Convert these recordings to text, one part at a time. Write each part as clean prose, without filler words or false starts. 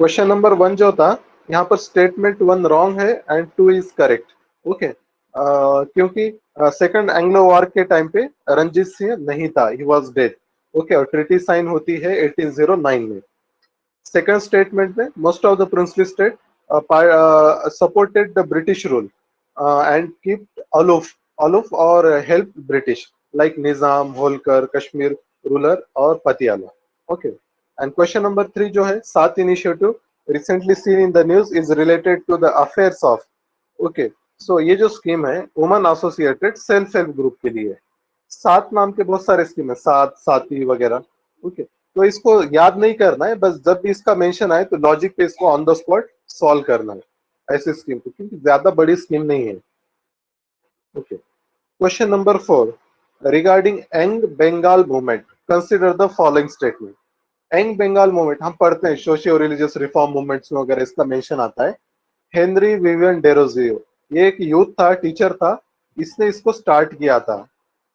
Question number 1 जो था, यहाँ पर स्टेटमेंट 1 रॉन्ग है एंड 2 इज करेक्ट। ओके, क्योंकि सेकंड एंग्लो वॉर के टाइम पे रंजीत सिंह नहीं था, ही वाज डेड। ओके, और ट्रीटी साइन होती है 1809 में। सेकंड स्टेटमेंट में most of the princely state supported the British rule and kept aloof or helped British like Nizam, Holkar, Kashmir ruler और Patiala. Okay. And question number 3 जो है, सात initiative recently seen in the news is related to the affairs of. Okay. So ये जो scheme है woman associated self help group के लिए। सात नाम के बहुत सारे स्कीम है, सात, साथी वगैरह। ओके, तो इसको याद नहीं करना है, बस जब भी इसका मेंशन आए तो लॉजिक पे इसको ऑन द स्पॉट सॉल्व करना है ऐसे स्कीम को, क्योंकि ज्यादा बड़ी स्कीम नहीं है। Okay, question number 4 regarding young Bengal movement consider the following statement. Young Bengal movement हम पढ़ते हैं सोशियो रिलीजियस रिफॉर्म मूवमेंट्स में वगैरह, इसका मेंशन आता है। हेनरी विवियन डेरोजियो, ये एक यूथ था, टीचर था, इसने इसको स्टार्ट किया था।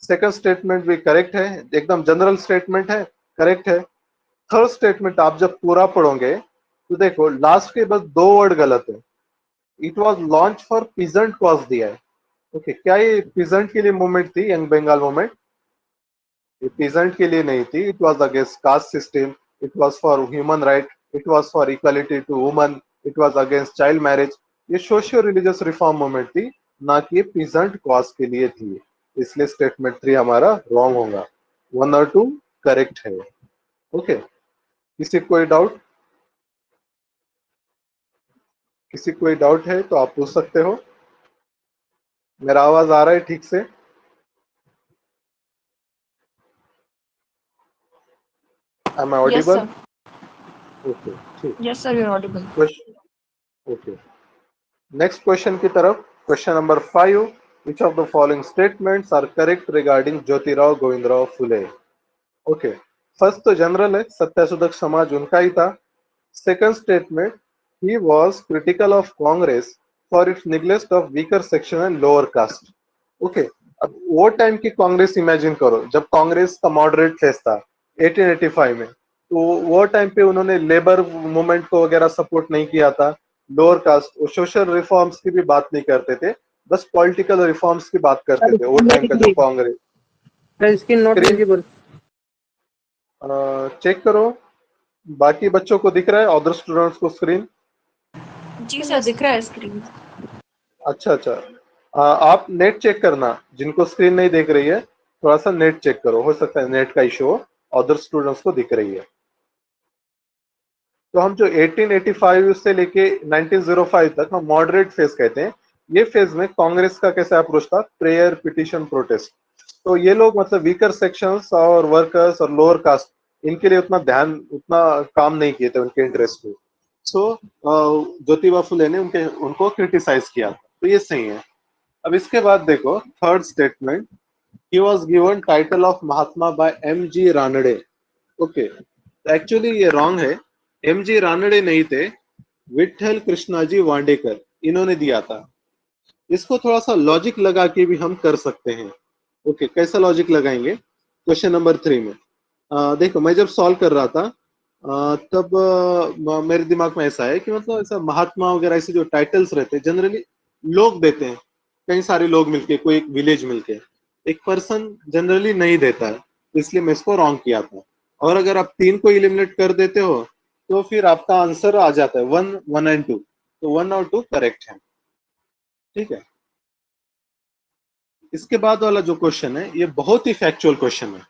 सेकंड स्टेटमेंट भी करेक्ट है, एकदम जनरल स्टेटमेंट है, करेक्ट है। थर्ड स्टेटमेंट आप जब पूरा पढ़ोगे तो देखो लास्ट के बस दो वर्ड गलत है। It was launch for peasant cause दिया है। ओके, क्या ये पीजेंट के लिए मूवमेंट थी यंग बंगाल मूवमेंट? ये पीजेंट के लिए नहीं थी। It was against caste system, it was for human right, it was for equality to woman, it was against child marriage. ये सोशियो रिलीजियस रिफॉर्म मूवमेंट थी, ना कि पीजेंट कॉज के लिए थी। इसलिए स्टेटमेंट 3 हमारा रॉन्ग होगा। 1 और 2 करेक्ट है। ओके, किसी कोई डाउट? किसी कोई डाउट है तो आप पूछ सकते हो। मेरा आवाज आ रहा है ठीक से? Am I Yes, audible? sir. Okay, ठीक। Yes, sir, you're audible. Okay, next question की तरफ। Question number 5 which of the following statements are correct regarding Jyotirao Govindrao Phule? Okay, first तो जनरल है, सत्याशोधक समाज उनका ही था। Second statement, he was critical of Congress for its neglect of weaker section and lower caste. Okay, अब वो time की कांग्रेस इमेजिन करो जब कांग्रेस का मॉडरेट फेस था 1885 में, तो वो टाइम पे उन्होंने लेबर मूवमेंट को वगैरह सपोर्ट नहीं किया था, लोअर कास्ट और सोशल रिफॉर्म्स की भी बात नहीं करते थे, बस पॉलिटिकल रिफॉर्म्स की बात करते थे वो टाइम का जो Congress. Screen not screen visible. Check करो, बाकी बच्चों को दिख रहा है, अदर स्टूडेंट्स को स्क्रीन? जी सर, दिख रहा है स्क्रीन। अच्छा अच्छा, आप नेट चेक करना, जिनको स्क्रीन नहीं देख रही है थोड़ा सा नेट चेक करो, हो सकता है नेट का इशू हो, अदर स्टूडेंट्स को दिख रही है। तो हम जो 1885 से लेके 1905 तक हम मॉडरेट फेज कहते हैं। ये फेज में कांग्रेस का कैसा अप्रोच था? Prayer, petition, protest. तो ये लोग मतलब वीकर सेक्शंस और वर्कर्स और लोअर कास्ट, इनके लिए उतना काम नहीं किए थे उनके इंटरेस्ट में। सो ज्योतिबा फुले ने उनको क्रिटिसाइज किया था, तो ये सही है। अब इसके बाद देखो third statement, he was given title of Mahatma by M G Ranade. Okay, actually ये रॉन्ग है। एम जी रानडे नहीं थे, विठल कृष्णाजी वांडेकर, इन्होंने दिया था। इसको थोड़ा सा लॉजिक लगा के भी हम कर सकते हैं। ओके, कैसा लॉजिक लगाएंगे? क्वेश्चन नंबर 3 में देखो मैं जब सॉल्व कर रहा था तब मेरे दिमाग में ऐसा है कि मतलब ऐसा महात्मा वगैरह ऐसे जो टाइटल्स रहते हैं जनरली लोग देते हैं, कई सारे लोग मिलके, कोई एक विलेज मिलके, एक पर्सन जनरली नहीं देता है, इसलिए मैं इसको रॉन्ग किया था। और अगर आप 3 को इलिमिनेट कर देते हो तो फिर आपका आंसर आ जाता है 1, 1 एंड 2, तो 1 और 2 करेक्ट है। ठीक है, इसके बाद वाला जो क्वेश्चन है ये बहुत ही फैक्चुअल क्वेश्चन है।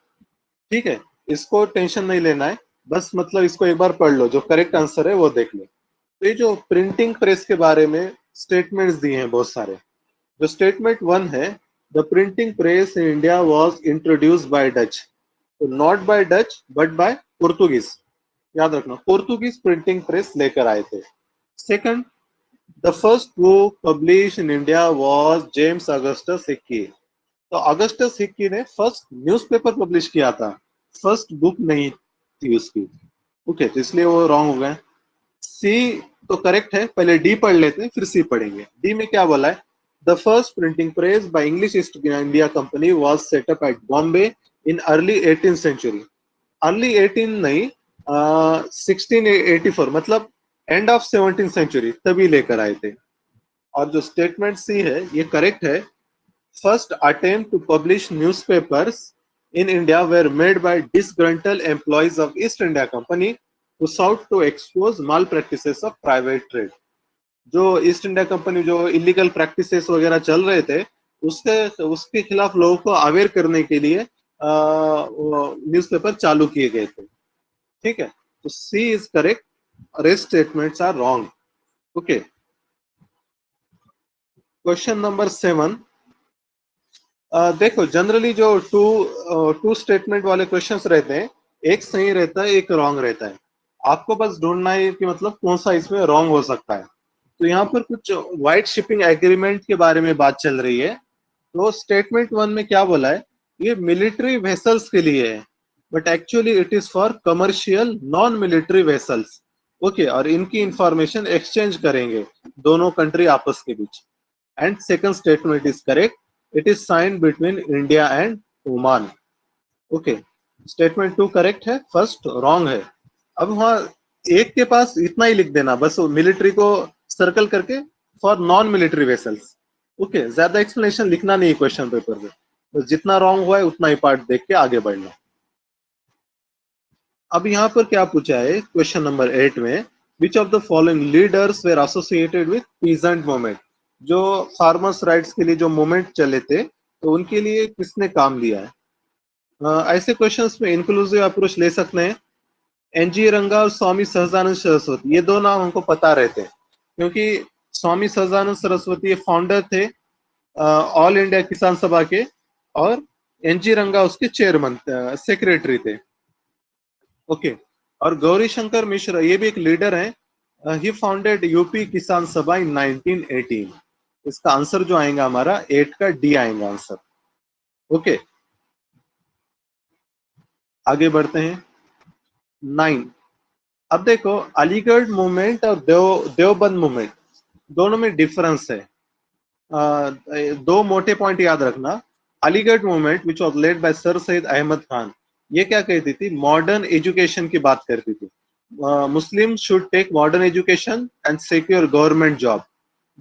ठीक है, इसको टेंशन नहीं लेना है, बस मतलब इसको एक बार पढ़ लो, जो करेक्ट आंसर है वो देख लो। तो ये जो प्रिंटिंग प्रेस के बारे में स्टेटमेंट्स दिए हैं बहुत सारे, जो स्टेटमेंट 1 है, the printing press in India was introduced by Dutch, तो not by Dutch but by Portuguese, याद रखना पोर्तुगीज प्रिंटिंग प्रेस लेकर आए थे। Second, the first book publish in India was James Augustus Hickey, तो अगस्टस हिक्की ने first newspaper publish किया था, फर्स्ट बुक नहीं थी उसकी। ओके, तो इसलिए वो रॉन्ग हो गए। सी तो करेक्ट है, पहले डी पढ़ लेते हैं फिर सी पढ़ेंगे। डी में क्या बोला है? The first printing press by English East India company was set up at Bombay in early 18th century. Early 18 नहीं, 1684, मतलब एंड ऑफ 17th सेंचुरी तभी लेकर आए थे। और जो स्टेटमेंट सी है ये करेक्ट है। First attempt to publish newspapers in India were made by disgruntled employees of East India Company who sought to expose malpractices of private trade। जो ईस्ट इंडिया कंपनी जो इलीगल प्रैक्टिसेस वगैरह चल रहे थे उसके खिलाफ लोगों को अवेयर करने के लिए न्यूज़पेपर चालू किए गए थे। ठीक है, तो C is correct, rest statements are wrong. Okay, question number 7। देखो जनरली जो टू स्टेटमेंट वाले क्वेश्चंस रहते हैं, एक सही रहता है एक रॉन्ग रहता है। आपको बस ढूंढना है कि मतलब कौन सा इसमें रॉन्ग हो सकता है। तो यहाँ पर कुछ वाइट शिपिंग एग्रीमेंट के बारे में बात चल रही है। तो स्टेटमेंट 1 में क्या बोला है, ये मिलिट्री वेसल्स के लिए है, but actually it is for commercial non military vessels. Okay, और इनकी इंफॉर्मेशन एक्सचेंज करेंगे दोनों कंट्री आपस के बीच। And second statement is correct, it is signed between India and Oman। Okay, statement 2 correct है, फर्स्ट रॉन्ग है। अब वहां एक के पास इतना ही लिख देना, बस मिलिट्री को सर्कल करके for non military vessels. Okay, ज्यादा एक्सप्लेनेशन लिखना नहीं क्वेश्चन पेपर में, बस जितना रॉन्ग हुआ है उतना ही पार्ट देख के आगे बढ़ना। अब यहाँ पर क्या पूछा है क्वेश्चन नंबर 8 में, which of the following leaders were associated with peasant movement. जो फार्मर्स राइट्स के लिए जो मूवमेंट चले थे तो उनके लिए किसने काम लिया है। ऐसे क्वेश्चंस में इंक्लूसिव अप्रोच ले सकते हैं। एनजी रंगा और स्वामी सहजानंद सरस्वती, ये दो नाम हमको पता रहते हैं क्योंकि स्वामी सहजानंद सरस्वती फाउंडर थे ऑल इंडिया किसान सभा के, और एनजी रंगा उसके चेयरमैन सेक्रेटरी थे। ओके, और गौरी शंकर मिश्रा ये भी एक लीडर है, ही फाउंडेड यूपी किसान सभा इन 1918। इसका आंसर जो आएगा हमारा 8 का डी आएगा आंसर। ओके, आगे बढ़ते हैं 9। अब देखो अलीगढ़ मूवमेंट और देवबंद मूवमेंट दोनों में डिफरेंस है। दो मोटे पॉइंट याद रखना। Aligarh movement which was led by sir Syed Ahmad Khan, ये क्या कहती थी, मॉडर्न एजुकेशन की बात करती थी। Muslim should take modern education and secure government job.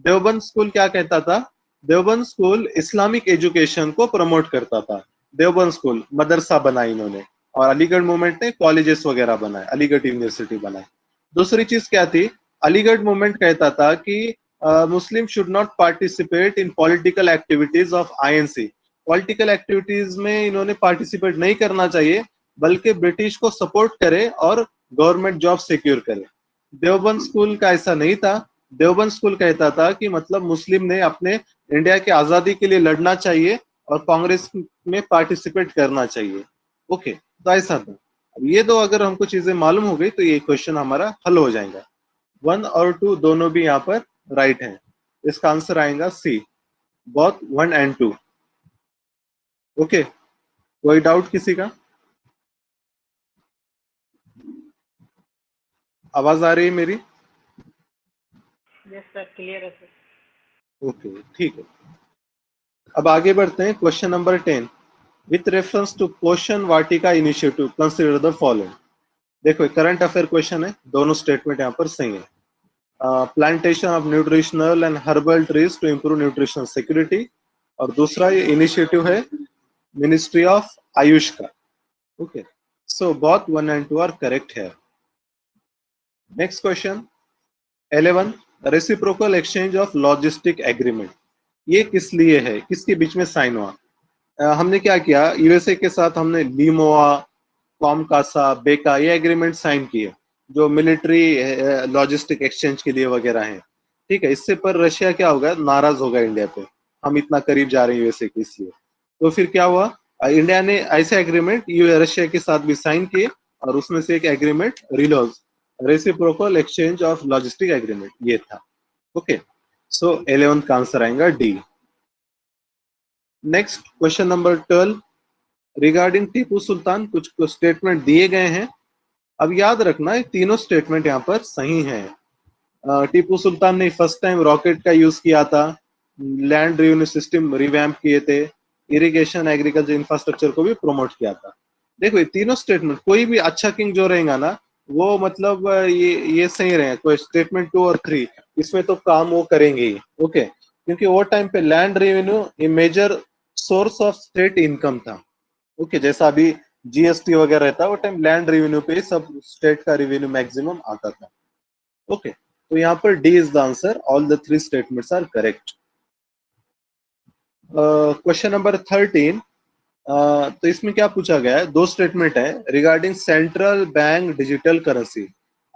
Deoband school क्या कहता था, देवबंद स्कूल इस्लामिक एजुकेशन को प्रमोट करता था। देवबंद स्कूल मदरसा बनाई इन्होंने, और अलीगढ़ मूवमेंट ने कॉलेजेस वगैरह बनाए, अलीगढ़ यूनिवर्सिटी बनाई। दूसरी चीज क्या थी, अलीगढ़ मूवमेंट कहता था कि मुस्लिम should not participate in political activities of INC. Political activities में इन्होंने पार्टिसिपेट नहीं करना चाहिए, बल्कि ब्रिटिश को सपोर्ट करे और गवर्नमेंट जॉब सिक्योर करे। देवबंद स्कूल का ऐसा नहीं था। देवबंद स्कूल कहता था कि मतलब मुस्लिम ने अपने इंडिया की आजादी के लिए लड़ना चाहिए और कांग्रेस में पार्टिसिपेट करना चाहिए। ओके, तो ऐसा था। अब ये दो अगर हमको चीजें मालूम हो गई तो ये क्वेश्चन हमारा हल हो जाएगा। 1 और 2 दोनों भी यहाँ पर राइट है। इसका आंसर आएगा सी, बोथ 1 and 2। ओके, कोई डाउट किसी का? आवाज आ रही है मेरी? यस सर, क्लियर है सर। ओके, ठीक है। अब आगे बढ़ते हैं question number 10। With reference to Poshan Vatika initiative consider the following. देखो करंट अफेयर क्वेश्चन है, दोनों स्टेटमेंट यहाँ पर सही है। Plantation of nutritional and herbal trees to improve nutritional security, और दूसरा ये इनिशिएटिव है मिनिस्ट्री ऑफ आयुष का। Okay, so both 1 and 2 are correct है। Next question 11, reciprocal exchange of logistic agreement. ये किस लिए है, किसके बीच में साइन हुआ? हमने क्या किया, यूएसए के साथ हमने लीमोआ, कॉमकासा, बेका ये एग्रीमेंट साइन किए जो मिलिट्री लॉजिस्टिक एक्सचेंज के लिए वगैरह हैं। ठीक है, इससे पर रशिया क्या होगा, नाराज होगा इंडिया पे, हम इतना करीब जा रहे हैं यूएसए के, इसलिए। तो फिर क्या हुआ, इंडिया ने ऐसे एग्रीमेंट रशिया के साथ भी साइन किए, और उसमें से एक agreement RELOS reciprocal exchange of logistic agreement ये था। ओके, सो 11 का आंसर आएगा D. Next question number 12, regarding Tipu Sultan कुछ स्टेटमेंट दिए गए हैं। अब याद रखना तीनों स्टेटमेंट यहाँ पर सही हैं। टीपू सुल्तान ने फर्स्ट टाइम रॉकेट का यूज किया था, लैंड रेवेन्यू सिस्टम रिवैम्प किए थे, इरिगेशन एग्रीकल्चर इंफ्रास्ट्रक्चर को भी प्रमोट किया था। देखो ये तीनों स्टेटमेंट, कोई भी अच्छा किंग जो रहेगा ना वो मतलब ये सही रहे, तो स्टेटमेंट 2 और 3 इसमें तो काम वो करेंगे ही। ओके, क्योंकि वो टाइम पे लैंड रेवेन्यू ये major source of state income था। ओके, जैसा अभी जीएसटी वगैरह रहता है, वो टाइम लैंड रेवेन्यू पे सब स्टेट का रेवेन्यू मैक्सिमम आता था। ओके, तो यहाँ पर D is the answer, all the 3 statements are correct. Question number 13, तो इसमें क्या पूछा गया है, 2 स्टेटमेंट है regarding central bank digital currency.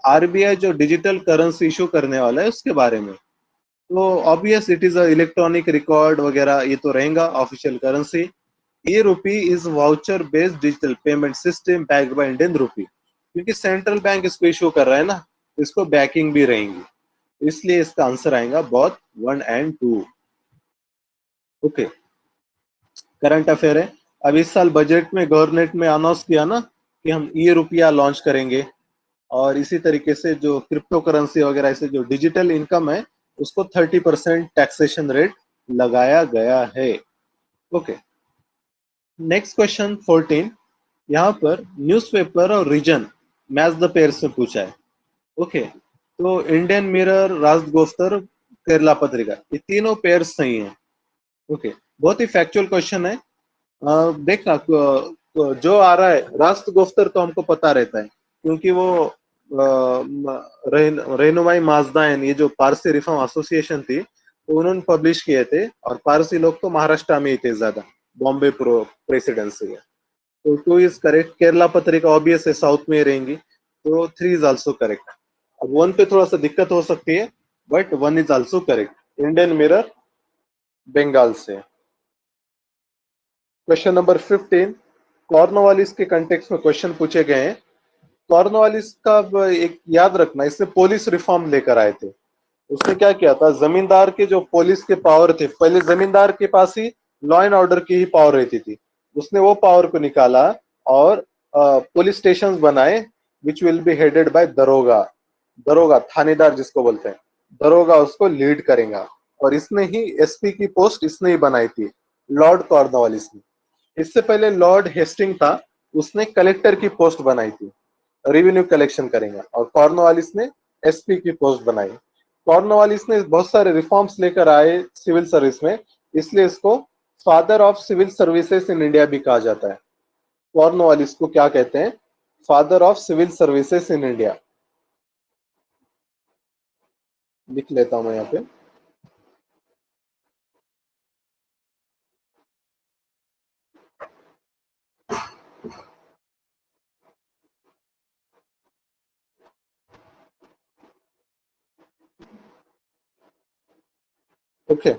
RBI जो डिजिटल करेंसी इशू करने वाला है उसके बारे में। तो obvious it is a electronic record वगैरह, ये तो रहेगा ऑफिशियल करेंसी। ई रूपी is voucher based digital payment system backed by Indian rupee, क्योंकि सेंट्रल बैंक इसको इशू कर रहा है ना, तो इसको बैकिंग भी रहेंगी, इसलिए इसका आंसर आएगा both 1 and 2। Okay, current affair है। अब इस साल बजट में गवर्नमेंट में अनाउंस किया ना कि हम ई रुपया लॉन्च करेंगे, और इसी तरीके से जो क्रिप्टो करेंसी वगैरह ऐसे जो डिजिटल इनकम है उसको 30% टैक्सेशन रेट लगाया गया है। ओके, नेक्स्ट क्वेश्चन 14, यहाँ पर न्यूज़पेपर और रीजन मैच द पेयर से पूछा है। ओके, तो इंडियन मिरर, राष्ट्रगोफ्तर, केरला पत्रिका, ये तीनों पेयर सही हैं। ओके, बहुत ही फैक्चुअल क्वेश्चन है। देखना जो आ रहा है राष्ट्रगोफ्तर तो हमको पता रहता है, क्योंकि वो रहनुमाई माजदाइन, ये जो पारसी रिफॉर्म एसोसिएशन थी, तो उन्होंने पब्लिश किए थे, और पारसी लोग तो महाराष्ट्र में ही थे ज्यादा, बॉम्बे प्रेसिडेंसी में। तो 2 इज करेक्ट। केरला पत्रिका ऑब्वियस है, साउथ में रहेंगी, तो 3 इज आल्सो करेक्ट। अब 1 पे थोड़ा सा दिक्कत हो सकती है, but 1 is also correct. Indian Mirror Bengal से। क्वेश्चन नंबर 15, कॉर्नवालिस के कंटेक्स्ट में क्वेश्चन पूछे गए हैं। कॉर्नवालिस का एक याद रखना, इससे पुलिस रिफॉर्म लेकर आए थे। उसने क्या किया था, जमींदार के जो पुलिस के पावर थे, पहले जमींदार के पास ही लॉ एंड ऑर्डर की ही पावर रहती थी, उसने वो पावर को निकाला और पुलिस स्टेशन बनाए, which will be headed by दरोगा। दरोगा थानेदार जिसको बोलते हैं, दरोगा उसको लीड करेगा। और इसने ही एसपी की पोस्ट इसने ही बनाई थी, लॉर्ड कॉर्नवालिस ने। इससे पहले लॉर्ड हेस्टिंग था, उसने कलेक्टर की पोस्ट बनाई थी, रेवेन्यू कलेक्शन करेगा, और कॉर्नवालिस ने एसपी की पोस्ट बनाई। कॉर्नवालिस ने बहुत सारे रिफॉर्म्स लेकर आए सिविल सर्विस में, इसलिए इसको father of civil services in India भी कहा जाता है। कॉर्नवालिस को क्या कहते हैं, father of civil services in India. लिख लेता हूं मैं यहाँ पे। ओके,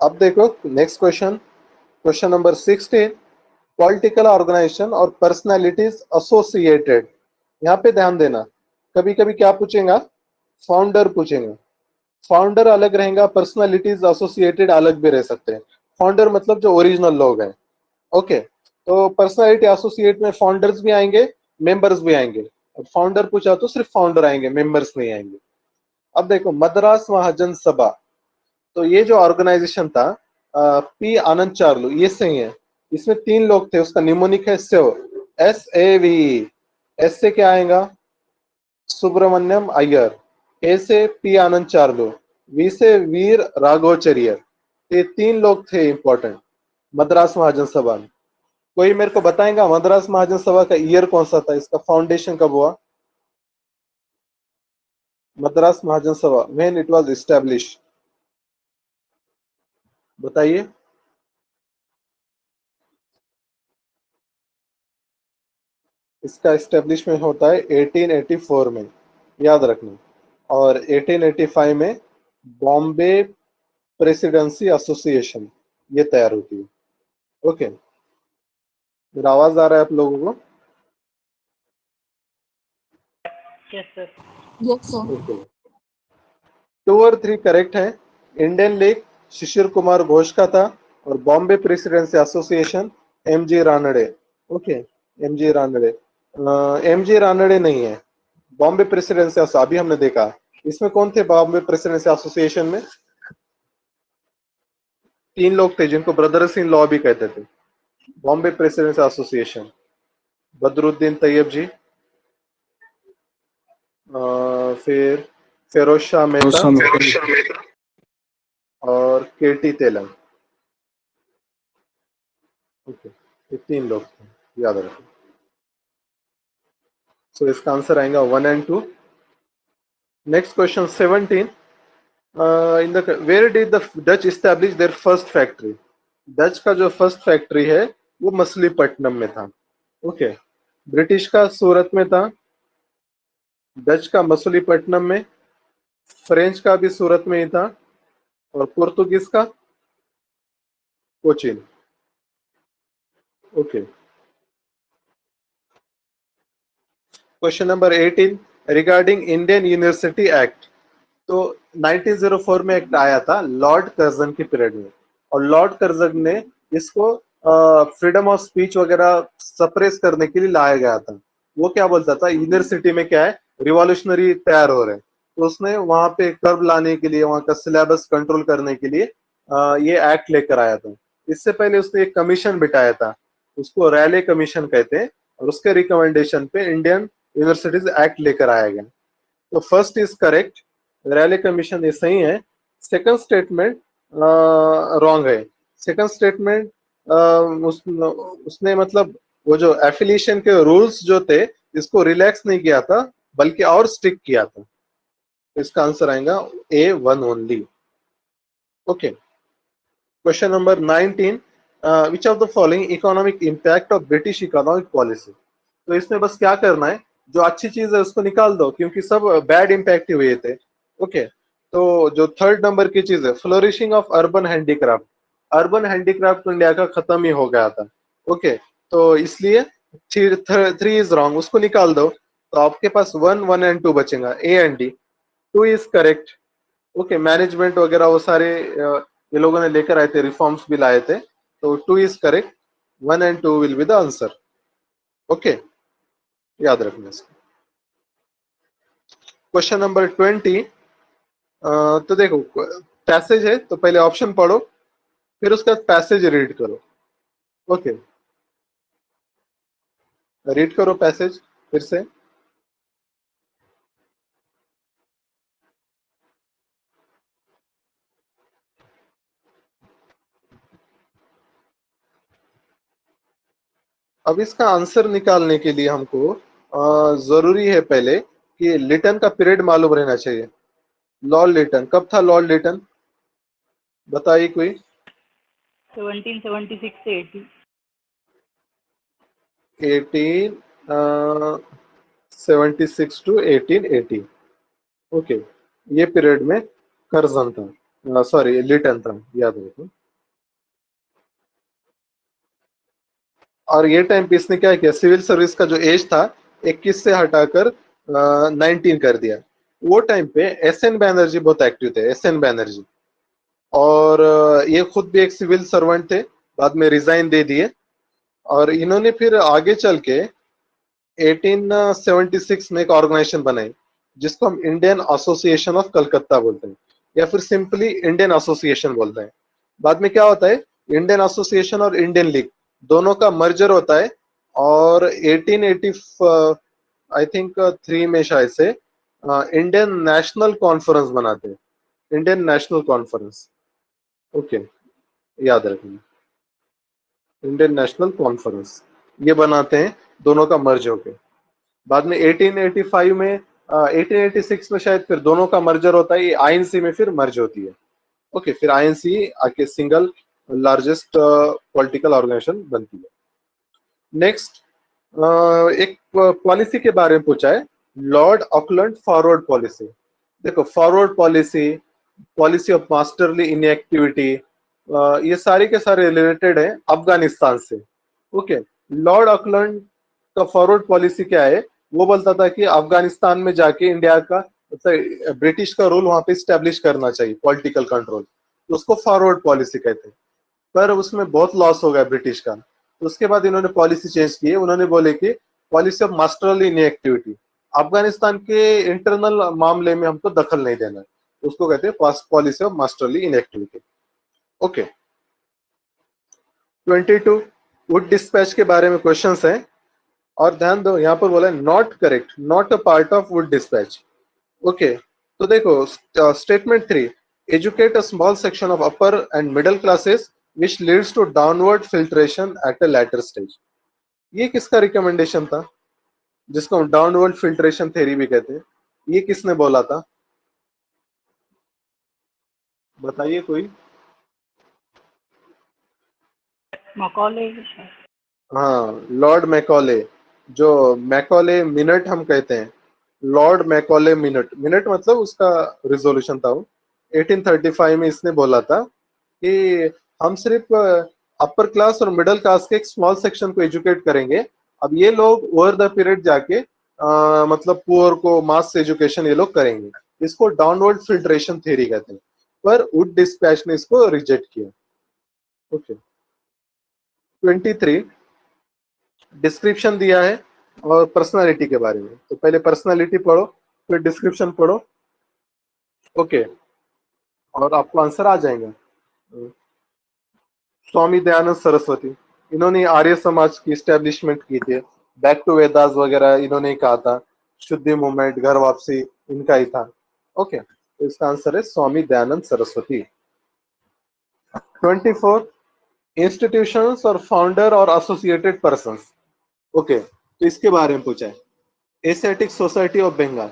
अब देखो next question, question number 16, political organization और पर्सनालिटीज एसोसिएटेड। यहाँ पे ध्यान देना, कभी कभी क्या पूछेगा, फाउंडर पूछेगा। फाउंडर अलग रहेगा, पर्सनालिटीज एसोसिएटेड अलग भी रह सकते हैं। फाउंडर मतलब जो ओरिजिनल लोग हैं। ओके, तो पर्सनालिटी एसोसिएट में फाउंडर्स भी आएंगे, मेंबर्स भी आएंगे। फाउंडर पूछा तो सिर्फ फाउंडर आएंगे, मेंबर्स नहीं आएंगे। अब देखो मद्रास महाजन सभा, तो ये जो ऑर्गेनाइजेशन था, पी आनंद चार्लू, ये सही है। इसमें 3 लोग थे, उसका निमोनिक है सेव, SAV। एस से क्या आएगा, सुब्रमण्यम अय्यर। ए से पी आनंद चार्लू, वी से वीर राघवचरियर। ये 3 लोग थे इंपॉर्टेंट मद्रास महाजन सभा में। कोई मेरे को बताएगा मद्रास महाजन सभा का ईयर कौन सा था, इसका फाउंडेशन कब हुआ? मद्रास महाजन सभा, व्हेन इट वाज एस्टैब्लिश, बताइए। इसका एस्टेब्लिशमेंट होता है 1884 में, याद रखना। और 1885 में बॉम्बे प्रेसिडेंसी एसोसिएशन ये तैयार होती है। ओके, मेरा आवाज आ रहा है आप लोगों को? Yes, sir. Yes, sir. Okay, 2 और 3 करेक्ट है। इंडियन लीग शिशिर कुमार घोष का था, और Bombay presidency association MG Ranade. Okay, MG Ranade, MG Ranade नहीं है। बॉम्बे प्रेसिडेंसी अभी हमने देखा, इसमें कौन थे बॉम्बे प्रेसिडेंसी एसोसिएशन में? 3 लोग थे जिनको ब्रदर्स इन लॉ भी कहते थे। बॉम्बे प्रेसिडेंसी एसोसिएशन, बदरुद्दीन तैयब जी, फिर फिरोज शाह मेहता और केटी तेलंग। ओके, ये 3 लोग थे, याद रखो। सो इसका आंसर आएगा 1 and 2। Next question 17। In the where did the Dutch establish their first factory? Dutch का जो फर्स्ट फैक्ट्री है वो मछलीपट्टनम में था। ओके, ब्रिटिश का सूरत में था, डच का मछलीपट्टनम में, फ्रेंच का भी सूरत में ही था, और पुर्तगीज का Cochin. Okay, question number 18 regarding Indian university act. तो 1904 में एक्ट आया था लॉर्ड कर्जन के पीरियड में, और लॉर्ड कर्जन ने इसको फ्रीडम ऑफ स्पीच वगैरह सप्रेस करने के लिए लाया गया था। वो क्या बोलता था, यूनिवर्सिटी में क्या है, रिवॉल्यूशनरी तैयार हो रहे हैं, तो उसने वहां पे कर्व लाने के लिए, वहां का सिलेबस कंट्रोल करने के लिए ये एक्ट लेकर आया था। इससे पहले उसने एक कमीशन बिठाया था, उसको रैले कमीशन कहते हैं, और उसके रिकमेंडेशन पे इंडियन यूनिवर्सिटीज एक्ट लेकर आया गया। तो first is correct, Raleigh commission ये सही है। सेकंड स्टेटमेंट रॉन्ग है। सेकंड स्टेटमेंट उसने मतलब वो जो एफिलिएशन के रूल्स जो थे इसको रिलैक्स नहीं किया था, बल्कि और स्ट्रिक्ट किया था। इसका आंसर आएगा A1 only. Okay, question number 19 which of the following economic impact of British economic policy? तो इसमें बस क्या करना है, जो अच्छी चीज है उसको निकाल दो, क्योंकि सब बैड इंपैक्ट हुए थे। ओके, तो जो थर्ड नंबर की चीज है, flourishing of urban handicraft. Urban handicraft India का खत्म ही हो गया था। ओके, तो इसलिए 3 इज रॉन्ग, उसको निकाल दो, तो आपके पास 1 and 2 बचेगा, A and D। 2 is correct. Okay, management वगैरह वो सारे ये लोगों ने लेकर आए थे, रिफॉर्म्स भी लाए थे, तो 2 is correct. 1 and 2 will be the answer. Okay, याद रखना इसको। Question number 20। तो देखो, पैसेज है तो पहले ऑप्शन पढ़ो, फिर उसका पैसेज रीड करो। ओके, रीड करो पैसेज फिर से। अब इसका आंसर निकालने के लिए हमको जरूरी है पहले कि लिटन का पीरियड मालूम रहना चाहिए। लॉर्ड लिटन कब था? लॉर्ड लिटन बताइए कोई। 1776 से 80। 1876 to 1880। ओके, ये पीरियड में कर्जन था, सॉरी लिटन था, याद रखो। और ये टाइम पे इसने क्या किया, सिविल सर्विस का जो एज था 21 से हटाकर 19 कर दिया। वो टाइम पे SN बैनर्जी बहुत एक्टिव थे, SN बैनर्जी। और ये खुद भी एक सिविल सर्वेंट थे, बाद में रिजाइन दे दिए। और इन्होंने फिर आगे चल के 1876 में एक ऑर्गेनाइजेशन बनाई, जिसको हम इंडियन एसोसिएशन ऑफ कलकत्ता बोलते हैं, या फिर सिंपली इंडियन एसोसिएशन बोलते हैं। बाद में क्या होता है, इंडियन एसोसिएशन और इंडियन लीग दोनों का मर्जर होता है, और 1880 आई थिंक 3 में शायद से इंडियन नेशनल कॉन्फ्रेंस बनाते हैं, इंडियन नेशनल कॉन्फ्रेंस। ओके, याद रखना, इंडियन नेशनल कॉन्फ्रेंस ये बनाते हैं, दोनों का मर्ज होके। बाद में 1885 में 1886 में शायद फिर दोनों का मर्जर होता है, ये INC में फिर मर्ज होती है। ओके, फिर INC आके सिंगल लार्जेस्ट पॉलिटिकल ऑर्गेनाइजेशन बनती है। नेक्स्ट, एक पॉलिसी के बारे में पूछा है, लॉर्ड ऑकलैंड फॉरवर्ड पॉलिसी। देखो, forward policy, policy of masterly inactivity, ये सारे के सारे रिलेटेड है अफगानिस्तान से। ओके, लॉर्ड ऑकलैंड का फॉरवर्ड पॉलिसी क्या है, वो बोलता था कि अफगानिस्तान में जाके इंडिया का मतलब ब्रिटिश का रूल वहां पे स्टैब्लिश करना चाहिए, पॉलिटिकल कंट्रोल, तो उसको फॉरवर्ड पॉलिसी कहते हैं। पर उसमें बहुत लॉस हो गया ब्रिटिश का, तो उसके बाद इन्होंने पॉलिसी चेंज की है। उन्होंने बोले कि policy of masterly inactivity, Afghanistan के इंटरनल मामले में हमको दखल नहीं देना है, उसको कहते हैं policy of masterly inactivity. Okay, 22 Wood dispatch के बारे में क्वेश्चंस हैं। और ध्यान दो यहाँ पर बोला है not correct, not a part of Wood dispatch. Okay, तो देखो statement 3, educate a small section of upper and middle classes which leads to downward filtration at a later stage. ये किसका रिकमेंडेशन था, जिसको हम डाउनवर्ड फिल्ट्रेशन थ्योरी भी कहते हैं? ये किसने बोला था, बताइए कोई। मकौले हाँ, लॉर्ड मैकॉले, जो मैकॉले मिनट हम कहते हैं, लॉर्ड मैकॉले मिनट, मिनट मतलब उसका रिजोल्यूशन था वो 1835 में। इसने बोला था कि हम सिर्फ अपर क्लास और मिडिल क्लास के एक स्मॉल सेक्शन को एजुकेट करेंगे। अब ये लोग ओवर द पीरियड जाके मतलब पुअर को मास एजुकेशन ये लोग करेंगे। इसको डाउनवर्ड फिल्ट्रेशन थ्योरी कहते हैं, पर वुड डिस्पैच ने इसको रिजेक्ट किया। ओके, 23 डिस्क्रिप्शन दिया है और पर्सनालिटी के बारे में। तो पहले पर्सनालिटी पढ़ो, फिर डिस्क्रिप्शन पढ़ो। ओके, और आपको आंसर आ जाएगा। स्वामी दयानंद सरस्वती, इन्होंने आर्य समाज की स्टैब्लिशमेंट की थी। बैक टू वेदास वगैरह इन्होंने कहा था। शुद्धि मूवमेंट, घर वापसी, इनका ही था। ओके, तो इसका आंसर है स्वामी दयानंद सरस्वती। 24 इंस्टीट्यूशंस और फाउंडर और एसोसिएटेड पर्सन। ओके, तो इसके बारे में पूछा है। Asiatic society of Bengal,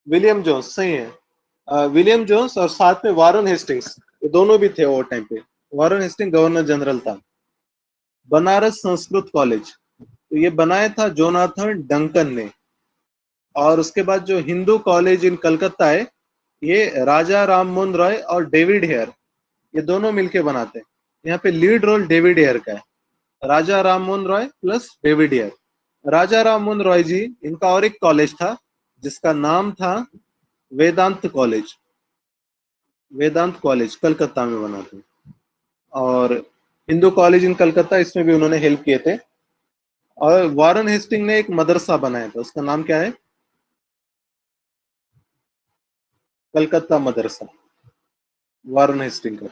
William Jones सही है। विलियम जोन्स और साथ में वारन हेस्टिंग्स, ये दोनों भी थे वो टाइम पे। वारन हेस्टिंग गवर्नर जनरल था। बनारस संस्कृत कॉलेज, तो ये बनाया था जोनाथन डंकन ने। और उसके बाद जो हिंदू कॉलेज इन कलकत्ता है, ये राजा राम मोहन रॉय और डेविड हेयर, ये दोनों मिलके बनाते हैं। यहाँ पे लीड रोल डेविड हेयर का है, Raja Ram Mohan Roy plus David Hare. Raja Ram Mohan Roy ji, इनका और एक कॉलेज था जिसका नाम था वेदांत कॉलेज। वेदांत कॉलेज कलकत्ता में बना था। और हिंदू कॉलेज इन कलकत्ता, इसमें भी उन्होंने हेल्प किए थे। और वारन हेस्टिंग ने एक मदरसा बनाया था, उसका नाम क्या है? कलकत्ता मदरसा, वारन हेस्टिंग का।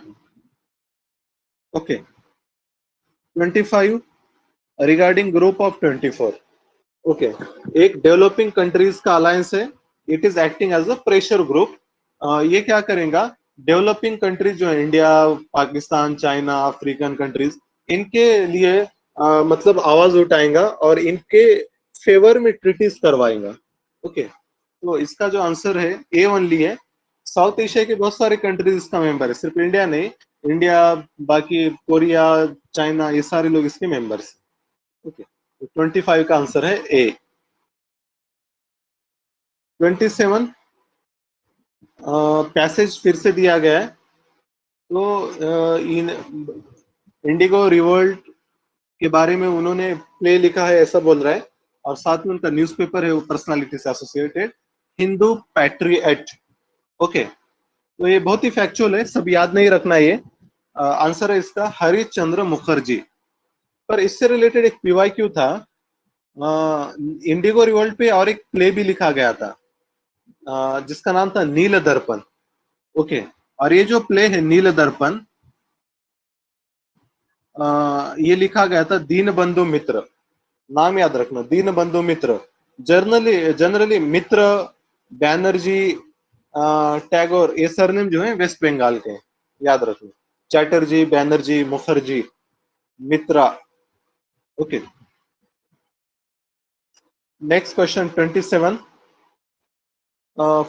Okay, 25 regarding group of 24। Okay, एक डेवलपिंग कंट्रीज का अलायंस है। It is acting as a pressure group. ये क्या करेगा, डेवलपिंग कंट्रीज जो है, India, Pakistan, China, African countries, इनके लिए मतलब आवाज उठाएगा और इनके फेवर में ट्रीटीज करवाएगा। ओके, तो इसका जो आंसर है ए ओनली है। साउथ एशिया के बहुत सारे कंट्रीज इसका मेंबर है, सिर्फ इंडिया नहीं। इंडिया, बाकी कोरिया, चाइना, ये सारे लोग इसके मेंबर्स। ओके, तो 25 का आंसर है ए। 27 पैसेज फिर से दिया गया है। तो इन इंडिगो रिवोल्ट के बारे में उन्होंने प्ले लिखा है ऐसा बोल रहा है। और साथ में उनका न्यूज़पेपर है वो पर्सनालिटी से एसोसिएटेड, हिंदू पैट्रियट। ओके, तो ये बहुत ही फैक्चुअल है, सब याद नहीं रखना। ये आंसर है इसका हरिश्चंद्र मुखर्जी। पर इससे रिलेटेड एक पीवाईक्यू था। इंडिगो रिवोल्ट पे और एक प्ले भी लिखा गया था जिसका नाम था नील दर्पण। ओके, और ये जो प्ले है नील दर्पण, ये लिखा गया था दीन बंधु मित्र। नाम याद रखना, दीन बंधु मित्र। जनरली जनरली मित्र, बैनर्जी, टैगोर, ये सरनेम जो है वेस्ट बंगाल के हैं, याद रखना। Chatterjee, Banerjee, Mukherjee, Mitra. Okay, next question 27।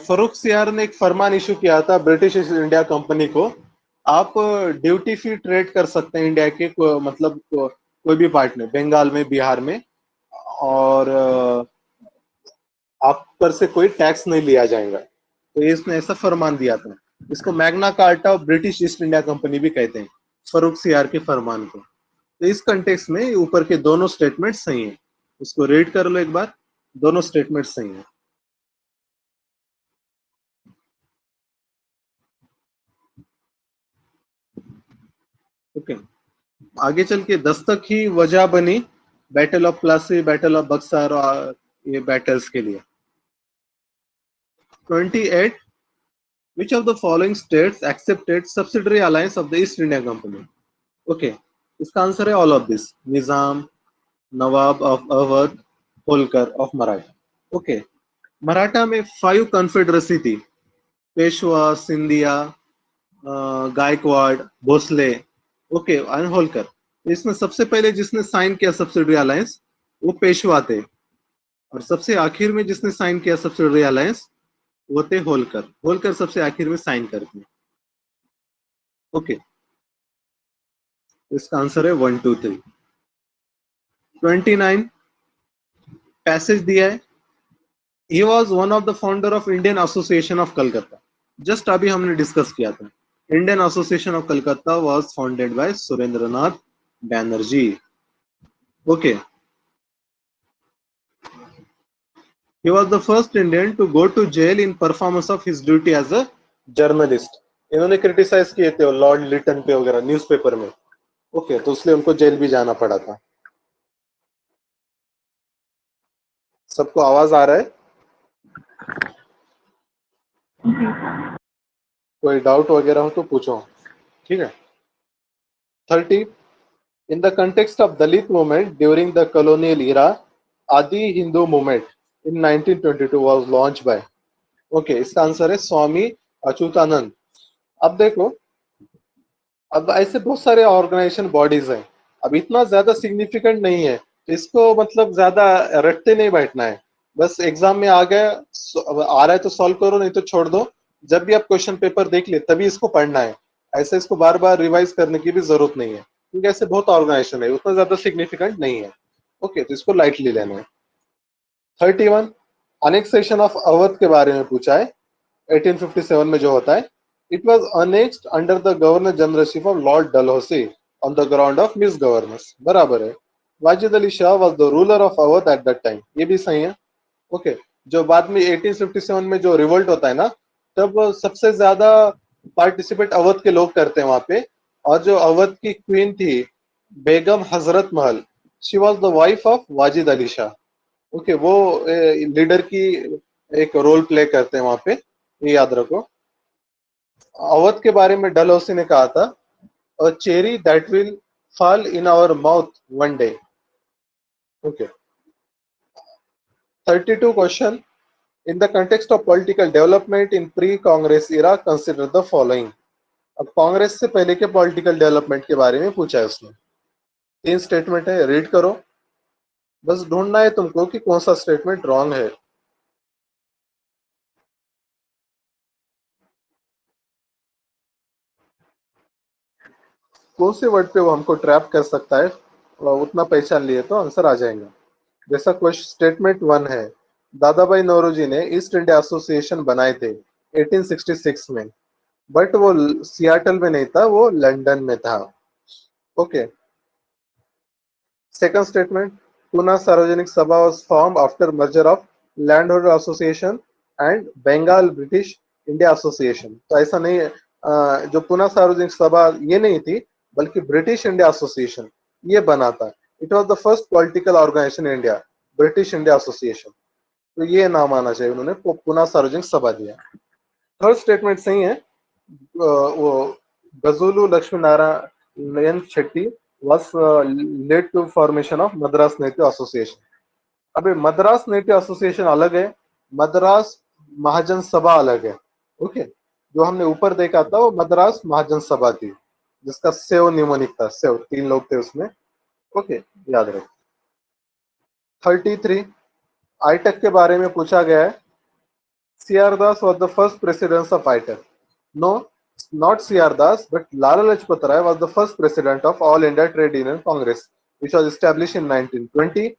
Farrukh Siyar ने एक फरमान इशू किया था ब्रिटिश ईस्ट इंडिया कंपनी को, आप ड्यूटी फ्री ट्रेड कर सकते हैं इंडिया के मतलब कोई भी पार्ट में, बंगाल में, बिहार में, और आप पर से कोई टैक्स नहीं लिया जाएगा। तो ये इसने ऐसा फरमान दिया था। इसको Magna carta of British east India company भी कहते हैं, फरूख सियार के फरमान को। तो इस कंटेक्स्ट में ऊपर के दोनों स्टेटमेंट सही हैं। इसको रीड कर लो एक बार, दोनों स्टेटमेंट सही हैं। ओके, आगे चल के दस्तक ही वजह बनी battle of Plassey, battle of Buxar और ये बैटल्स के लिए। 28 which of the following states accepted subsidiary alliance of the East India Company? Okay, इसका आंसर है all of this. Nizam, Nawab of Awadh, Holkar of Maratha. Okay, Maratha में 5 कॉन्फेडरेसी थी, पेशवा, सिंधिया, गायकवाड़, भोसले, ओके, एंड होलकर. इसमें सबसे पहले जिसने साइन किया सब्सिडरी अलायंस वो पेशवा थे, और सबसे आखिर में जिसने साइन किया सब्सिडरी अलायंस वो थे होलकर. होलकर सबसे आखिर में साइन करते हैं. ओके, इसका आंसर है 1 2 3. 29 पैसेज दिया है. He was one of the founder of Indian association of Calcutta. Just अभी हमने डिस्कस किया था. Indian association of Calcutta was founded by Surendranath Banerjee. Okay, he was the first Indian to go to jail in performance of his duty as a journalist. इन्होंने criticise किए थे Lord Liton पे वगैरह newspaper में. ओके, तो इसलिए उनको जेल भी जाना पड़ा था. सबको आवाज आ रहा है? कोई डाउट वगैरह हो तो पूछो. ठीक है. 30 in the context of Dalit movement during the colonial era, Adi Hindu movement in 1922 was launched by. Okay, इसका आंसर है स्वामी अच्युतानंद. अब देखो, अब ऐसे बहुत सारे ऑर्गेनाइजेशन बॉडीज हैं. अब इतना ज्यादा सिग्निफिकेंट नहीं है, तो इसको मतलब ज्यादा रटते नहीं बैठना है. बस एग्जाम में आ गया, आ रहा है तो सॉल्व करो, नहीं तो छोड़ दो. जब भी आप क्वेश्चन पेपर देख ले तभी इसको पढ़ना है. ऐसे इसको बार बार रिवाइज करने की भी जरूरत नहीं है, क्योंकि ऐसे बहुत ऑर्गेनाइजेशन है, उतना ज्यादा सिग्निफिकेंट नहीं है. ओके, तो इसको लाइटली लेना है. 31 अनेक्सेशन ऑफ अवध के बारे में पूछा है. 1857 में जो होता है. It was annexed under the Governor Generalship of Lord Dalhousie on the ground of misgovernance. बराबर है. Wajid Ali Shah was the ruler of Awadh at that time. ये भी सही है. ओके, जो बाद में 1857 में जो रिवोल्ट होता है ना, तब सबसे ज्यादा पार्टिसिपेट अवध के लोग करते हैं वहां पे. और जो अवध की क्वीन थी Begum Hazrat Mahal, she was the wife of Wajid Ali Shah. Okay, वो लीडर की एक रोल प्ले करते हैं वहां पे, ये याद रखो. अवध के बारे में डलहौसी ने कहा था, a cherry that will fall in our mouth one day. Okay. 32 question. In the context of political development in pre Congress era consider the following. अब कांग्रेस से पहले के पॉलिटिकल डेवलपमेंट के बारे में पूछा है उसने. 3 स्टेटमेंट है, रीड करो. बस ढूंढना है तुमको कि कौन सा स्टेटमेंट रॉन्ग है. कौन से वर्ड पे वो हमको ट्रैप कर सकता है, उतना पहचान लिए तो आंसर आ जाएगा. जैसा क्वेश्चन स्टेटमेंट 1 है, दादा भाई नौरोजी ने ईस्ट इंडिया एसोसिएशन बनाए थे 1866 में, बट वो सियाटल में नहीं था, वो लंदन में था. Okay. Second statement, Poona Sarvajanik Sabha was form after merger of land holder association and Bengal British India association. तो ऐसा नहीं है, जो पूना सार्वजनिक सभा ये नहीं थी, बल्कि ब्रिटिश इंडिया एसोसिएशन ये बना था. It was the first political organization in India, British India association. तो ये नाम आना चाहिए, उन्होंने पुनः सार्वजनिक सभा दिया. थर्ड स्टेटमेंट सही है. वो Gajulu Lakshmi Narayan Shetty was led to formation of Madras native association. अबे मद्रास नेटिव एसोसिएशन अलग है, मद्रास महाजन सभा अलग है. ओके, जो हमने ऊपर देखा था वो मद्रास महाजन सभा थी, जिसका सेव निमोनिक था. सेव 3 लोग थे उसमें. ओके, याद रखो. 33 आईटेक के बारे में पूछा गया है. CR Das was the first president of ITEC. No, not CR Das, but Lala Lajpat Rai was the first president of All India Trade Union Congress, which was established in 1920.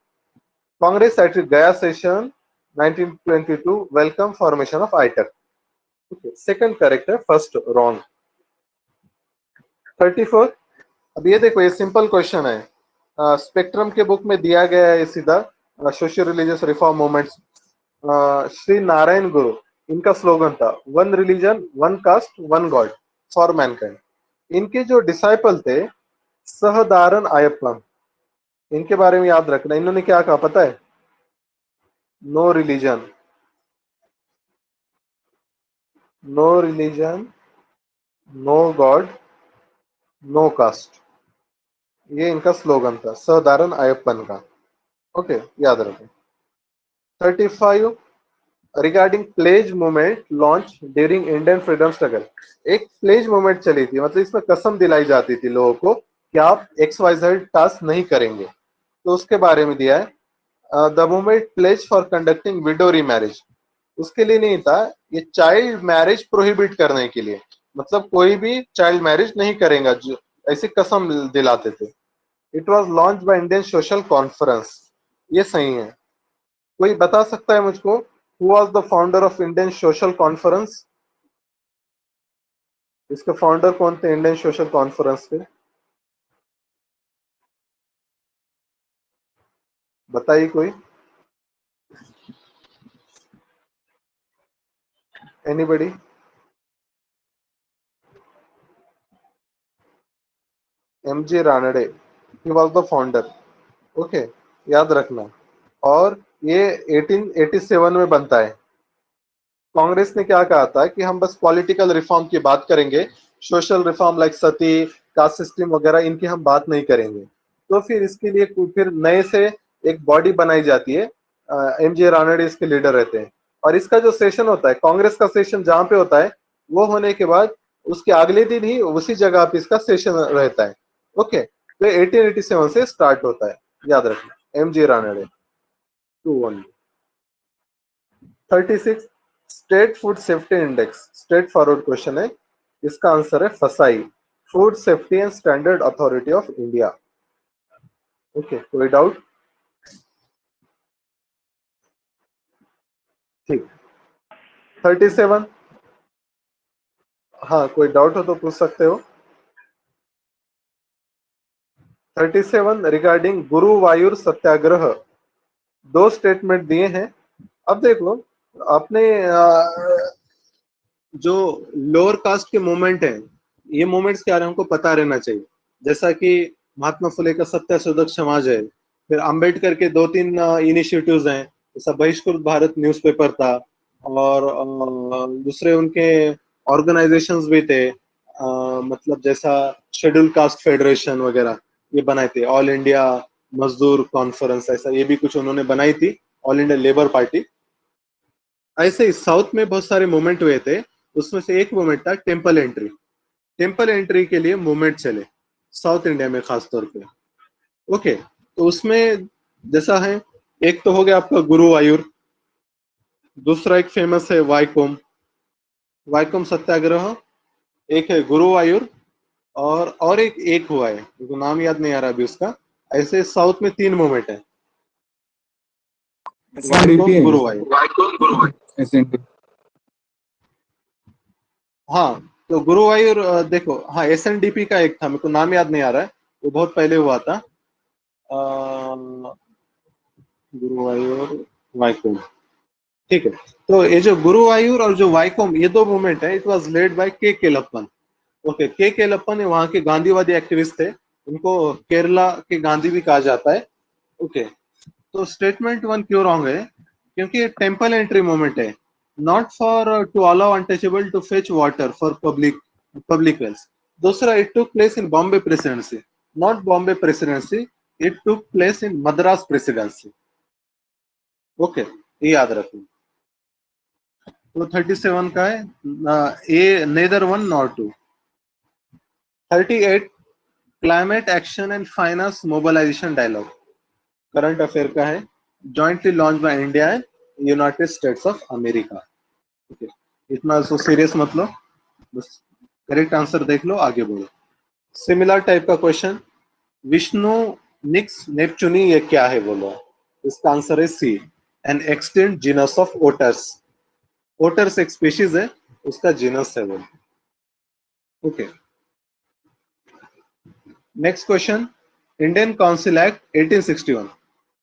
Congress at its Gaya session 1922 welcome formation of ITEC. Okay, second correct है, first wrong. 34. अब ये देखो, ये simple question है. Spectrum के book में दिया गया है सीधा, social religious reform movements. Shri Narayan गुरु, इनका स्लोगन था one religion one cast one God for Mankind. इनके जो डिसाइपल थे सहदारन अयप्पन, इनके बारे में याद रखना. इन्होंने क्या कहा पता है? No religion, no religion, no god, no caste. ये इनका स्लोगन था सहदारन अयप्पन का. ओके, याद रखो. 35 regarding pledge movement launch during Indian freedom struggle. एक प्लेज मूवमेंट चली थी, मतलब इसमें कसम दिलाई जाती थी लोगों को कि आप XYZ टास्क नहीं करेंगे, तो उसके बारे में दिया है। The movement pledge for conducting widow remarriage, उसके लिए नहीं था, ये चाइल्ड मैरिज प्रोहिबिट करने के लिए, मतलब कोई भी चाइल्ड मैरिज नहीं करेगा, जो ऐसी कसम दिलाते थे। It was launch by Indian social conference, ये सही है। कोई बता सकता है मुझको who was the founder of Indian social conference? इसके फाउंडर कौन थे इंडियन सोशल कॉन्फ्रेंस के? बताइए कोई, anybody? MG Ranade, he was the founder. Okay, याद रखना। और ये 1887 में बनता है। कांग्रेस ने क्या कहा था कि हम बस पॉलिटिकल रिफॉर्म की बात करेंगे, सोशल रिफॉर्म लाइक सती, कास्ट सिस्टम वगैरह इनकी हम बात नहीं करेंगे। तो फिर इसके लिए फिर नए से एक बॉडी बनाई जाती है, MG रानडे इसके लीडर रहते हैं। और इसका जो सेशन होता है, कांग्रेस का सेशन जहां पे होता है, वो होने के बाद उसके अगले दिन ही उसी जगह पे इसका सेशन रहता है। ओके, तो 1887 से स्टार्ट होता है, याद रखना। MG Ranade 2-1। 36 state food safety index, straight forward question है। इसका आंसर है फसाई, food safety and standard authority of India. Okay, कोई डाउट? ठीक। 37, हाँ कोई डाउट हो तो पूछ सकते हो। 37 रिगार्डिंग गुरुवायूर सत्याग्रह, दो स्टेटमेंट दिए हैं। अब देखो, अपने जो लोअर कास्ट के मूवमेंट हैं, ये मूवमेंट्स क्या है हमको पता रहना चाहिए। जैसा कि महात्मा फुले का सत्यशोधक समाज है, फिर अंबेडकर के 2-3 इनिशिएटिव्स हैं, जैसा बहिष्कृत भारत न्यूज़पेपर था, और दूसरे उनके ऑर्गेनाइजेशंस भी थे, मतलब जैसा शेड्यूल कास्ट फेडरेशन वगैरह ये बनाए थे, ऑल इंडिया मजदूर कॉन्फ्रेंस, ऐसा ये भी कुछ उन्होंने बनाई थी, ऑल इंडिया लेबर पार्टी। ऐसे ही साउथ में बहुत सारे मूवमेंट हुए थे, उसमें से एक मूवमेंट था टेम्पल एंट्री। टेम्पल एंट्री के लिए मूवमेंट चले साउथ इंडिया में खास तौर पे। ओके, तो उसमें जैसा है, एक तो हो गया आपका गुरुवायूर, दूसरा एक फेमस है वाईकोम, वाईकोम सत्याग्रह, एक है गुरुवायूर, और एक हुआ है, तो नाम याद नहीं आ रहा अभी उसका। ऐसे साउथ में 3 मूवमेंट है, वाईकोम गुरुवायूर। SNDP। हाँ, तो गुरुवायूर देखो, हाँ SNDP का एक था, मेरे को नाम याद नहीं आ रहा है, वो बहुत पहले हुआ था। गुरुवायूर, वाईकोम, ठीक है। तो ये जो गुरुवायूर और जो वाईकोम, ये दो मूवमेंट है, इट वाज लेड बाय के केलप्पन। ओके, के केलप्पन वहां के गांधीवादी एक्टिविस्ट थे, उनको केरला के गांधी भी कहा जाता है। ओके, तो स्टेटमेंट 1 क्यों रॉन्ग है? क्योंकि ये टेम्पल एंट्री मूवमेंट है, not for to allow untouchable to fetch water for public wells. दूसरा, it took place in Bombay presidency, not Bombay presidency, it took place in Madras presidency. Okay, ये याद रखो। तो 37 का है A, neither 1 nor 2। 38 climate action and finance mobilisation dialogue, current affair का है, jointly launch by India and United States of America. Okay, इतना so serious मत लो, बस करेक्ट आंसर देख लो, आगे बढ़ो। सिमिलर टाइप का क्वेश्चन, विष्णु निक्स नेपचुनी, ये क्या है बोलो? इसका आंसर है सी, an extent genus of otters. Otters एक स्पीशीज है, उसका जीनस है वो। Okay, next question, Indian council act 1861,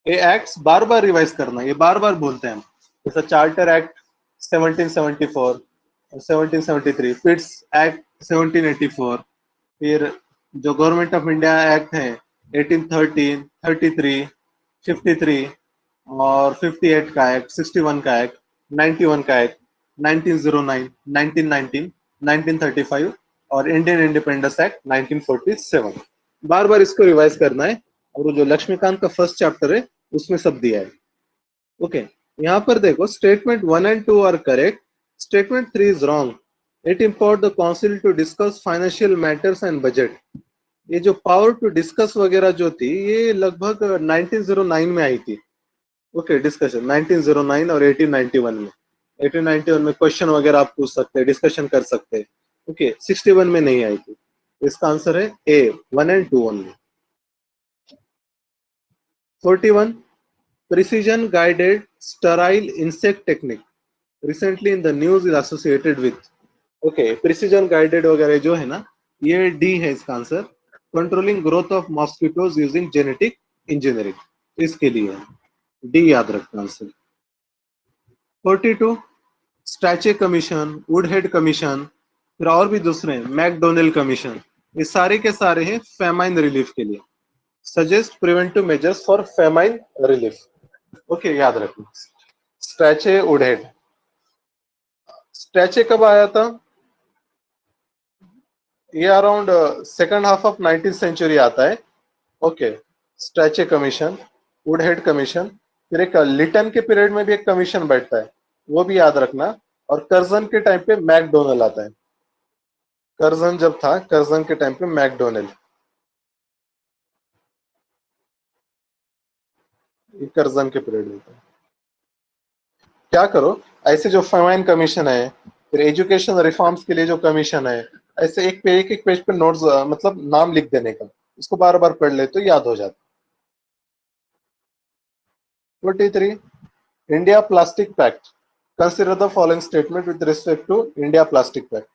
ये एक्ट्स बार बार रिवाइज करना, ये बार बार बोलते हैं हम, जैसा चार्टर एक्ट 1774, 1773, पिट्स एक्ट 1784, फिर जो गवर्नमेंट ऑफ इंडिया एक्ट है 1813, 33, 53 और 58 का एक्ट, 61 का एक्ट, 91 का एक्ट, 1909, 1919, 1935 और इंडियन इंडिपेंडेंस एक्ट 1947। बार बार इसको रिवाइज करना है, और जो लक्ष्मीकांत का फर्स्ट चैप्टर है उसमें सब दिया है। ओके, यहाँ पर देखो statement 1 and 2 are correct, statement 3 is wrong. It import the council to discuss financial matters and budget. ये जो पावर टू डिस्कस वगैरह जो थी ये लगभग 1909 में आई थी. ओके, डिस्कशन 1909 और 1891 में. 1891 में क्वेश्चन वगैरह आप पूछ सकते हैं, डिस्कशन कर सकते हैं. ओके, 61 में नहीं आई थी. इसका आंसर है ए, 1 and 2 only. 41, precision guided sterile insect technique recently in the news is associated with. Okay, precision guided वगैरह जो है ना, ये डी है इसका answer. Controlling growth of mosquitoes using genetic engineering, इसके लिए डी याद रखना आंसर. 42, स्टैचे कमीशन, वुडहेड कमीशन, फिर और भी दूसरे हैं, मैकडोनल कमीशन, ये सारे के सारे हैं फेमाइन रिलीफ के लिए. Suggest preventive measures for famine relief. Okay, याद रखना. Strachey, Woodhead. स्टैचे कब आया था? ये around second half of 19th century आता है. Okay, Strachey commission, Woodhead commission, फिर एक लिटन के पीरियड में भी एक कमीशन बैठता है, वो भी याद रखना. और कर्जन के टाइम पे मैकडोनल आता है. कर्जन जब था, कर्जन के टाइम पे मैकडोनल. कर्जन के पीरियड में था. क्या करो, ऐसे जो फेमाइन कमीशन है, फिर एजुकेशन रिफॉर्म्स के लिए जो कमीशन है, ऐसे एक पेज पे नोट्स, मतलब नाम लिख देने का, इसको बार बार पढ़ ले तो याद हो जाता. 43, India plastic pact. Consider the following statement with respect to India plastic pact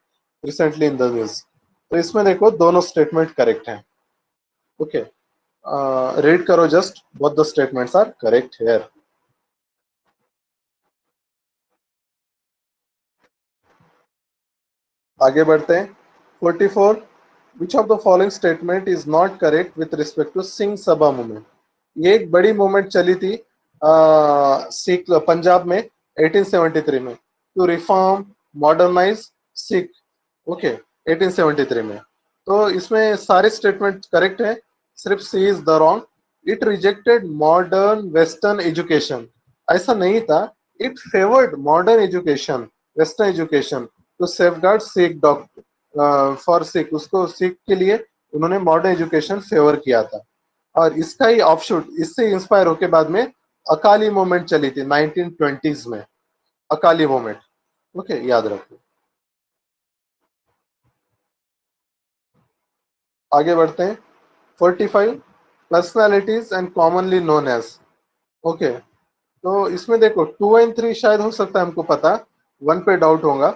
recently in the news. तो इसमें देखो दोनों स्टेटमेंट करेक्ट हैं. ओके, रीड करो just, both the statements are correct here. आगे बढ़ते हैं. 44, which of the following statement is not correct with respect to Singh Sabha movement. ये एक बड़ी मूवमेंट चली थी सिख पंजाब में 1873 में, to reform modernise Sikh. Okay, 1873 में. तो इसमें सारे स्टेटमेंट करेक्ट है, सिर्फ C is the wrong. It rejected modern western education. ऐसा नहीं था, it favoured modern education, western education to safeguard Sikh doctor for Sikh. उसको सिख के लिए उन्होंने मॉडर्न एजुकेशन फेवर किया था. और इसका ही ऑफशूट, इससे इंस्पायर होके बाद में अकाली मूवमेंट चली थी 1920s में. अकाली मूवमेंट. ओके, याद रखो. आगे बढ़ते हैं. 45, personalities and commonly known as. Okay, तो इसमें देखो 2 and 3 शायद हो सकता है हमको पता, 1 पे डाउट होगा.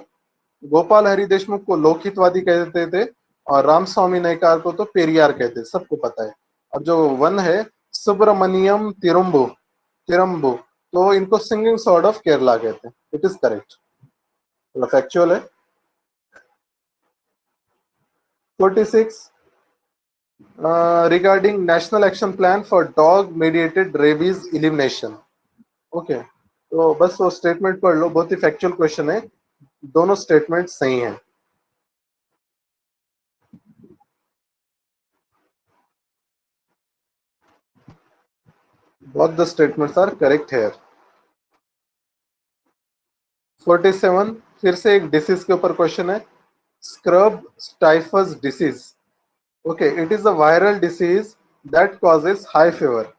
गोपाल हरि देशमुख को लोकहितवादी कहते थे और रामस्वामी नायकार को तो पेरियार कहते, सबको पता है. अब जो 1 है, सुब्रमण्यम तिरुम्बु, तिरुम्बु, तो इनको सिंगिंग सॉर्ड ऑफ केरला कहते हैं. इट इज करेक्ट, फैक्चुअल है. 46, regarding national action plan for dog mediated rabies elimination. Okay, तो बस वो स्टेटमेंट पढ़ लो, बहुत ही फैक्चुअल क्वेश्चन है, दोनों स्टेटमेंट सही हैं. both the statements are correct here. 47, फिर से एक डिसीज के ऊपर क्वेश्चन है. Scrub typhus disease. Okay, it is a viral disease that causes high fever.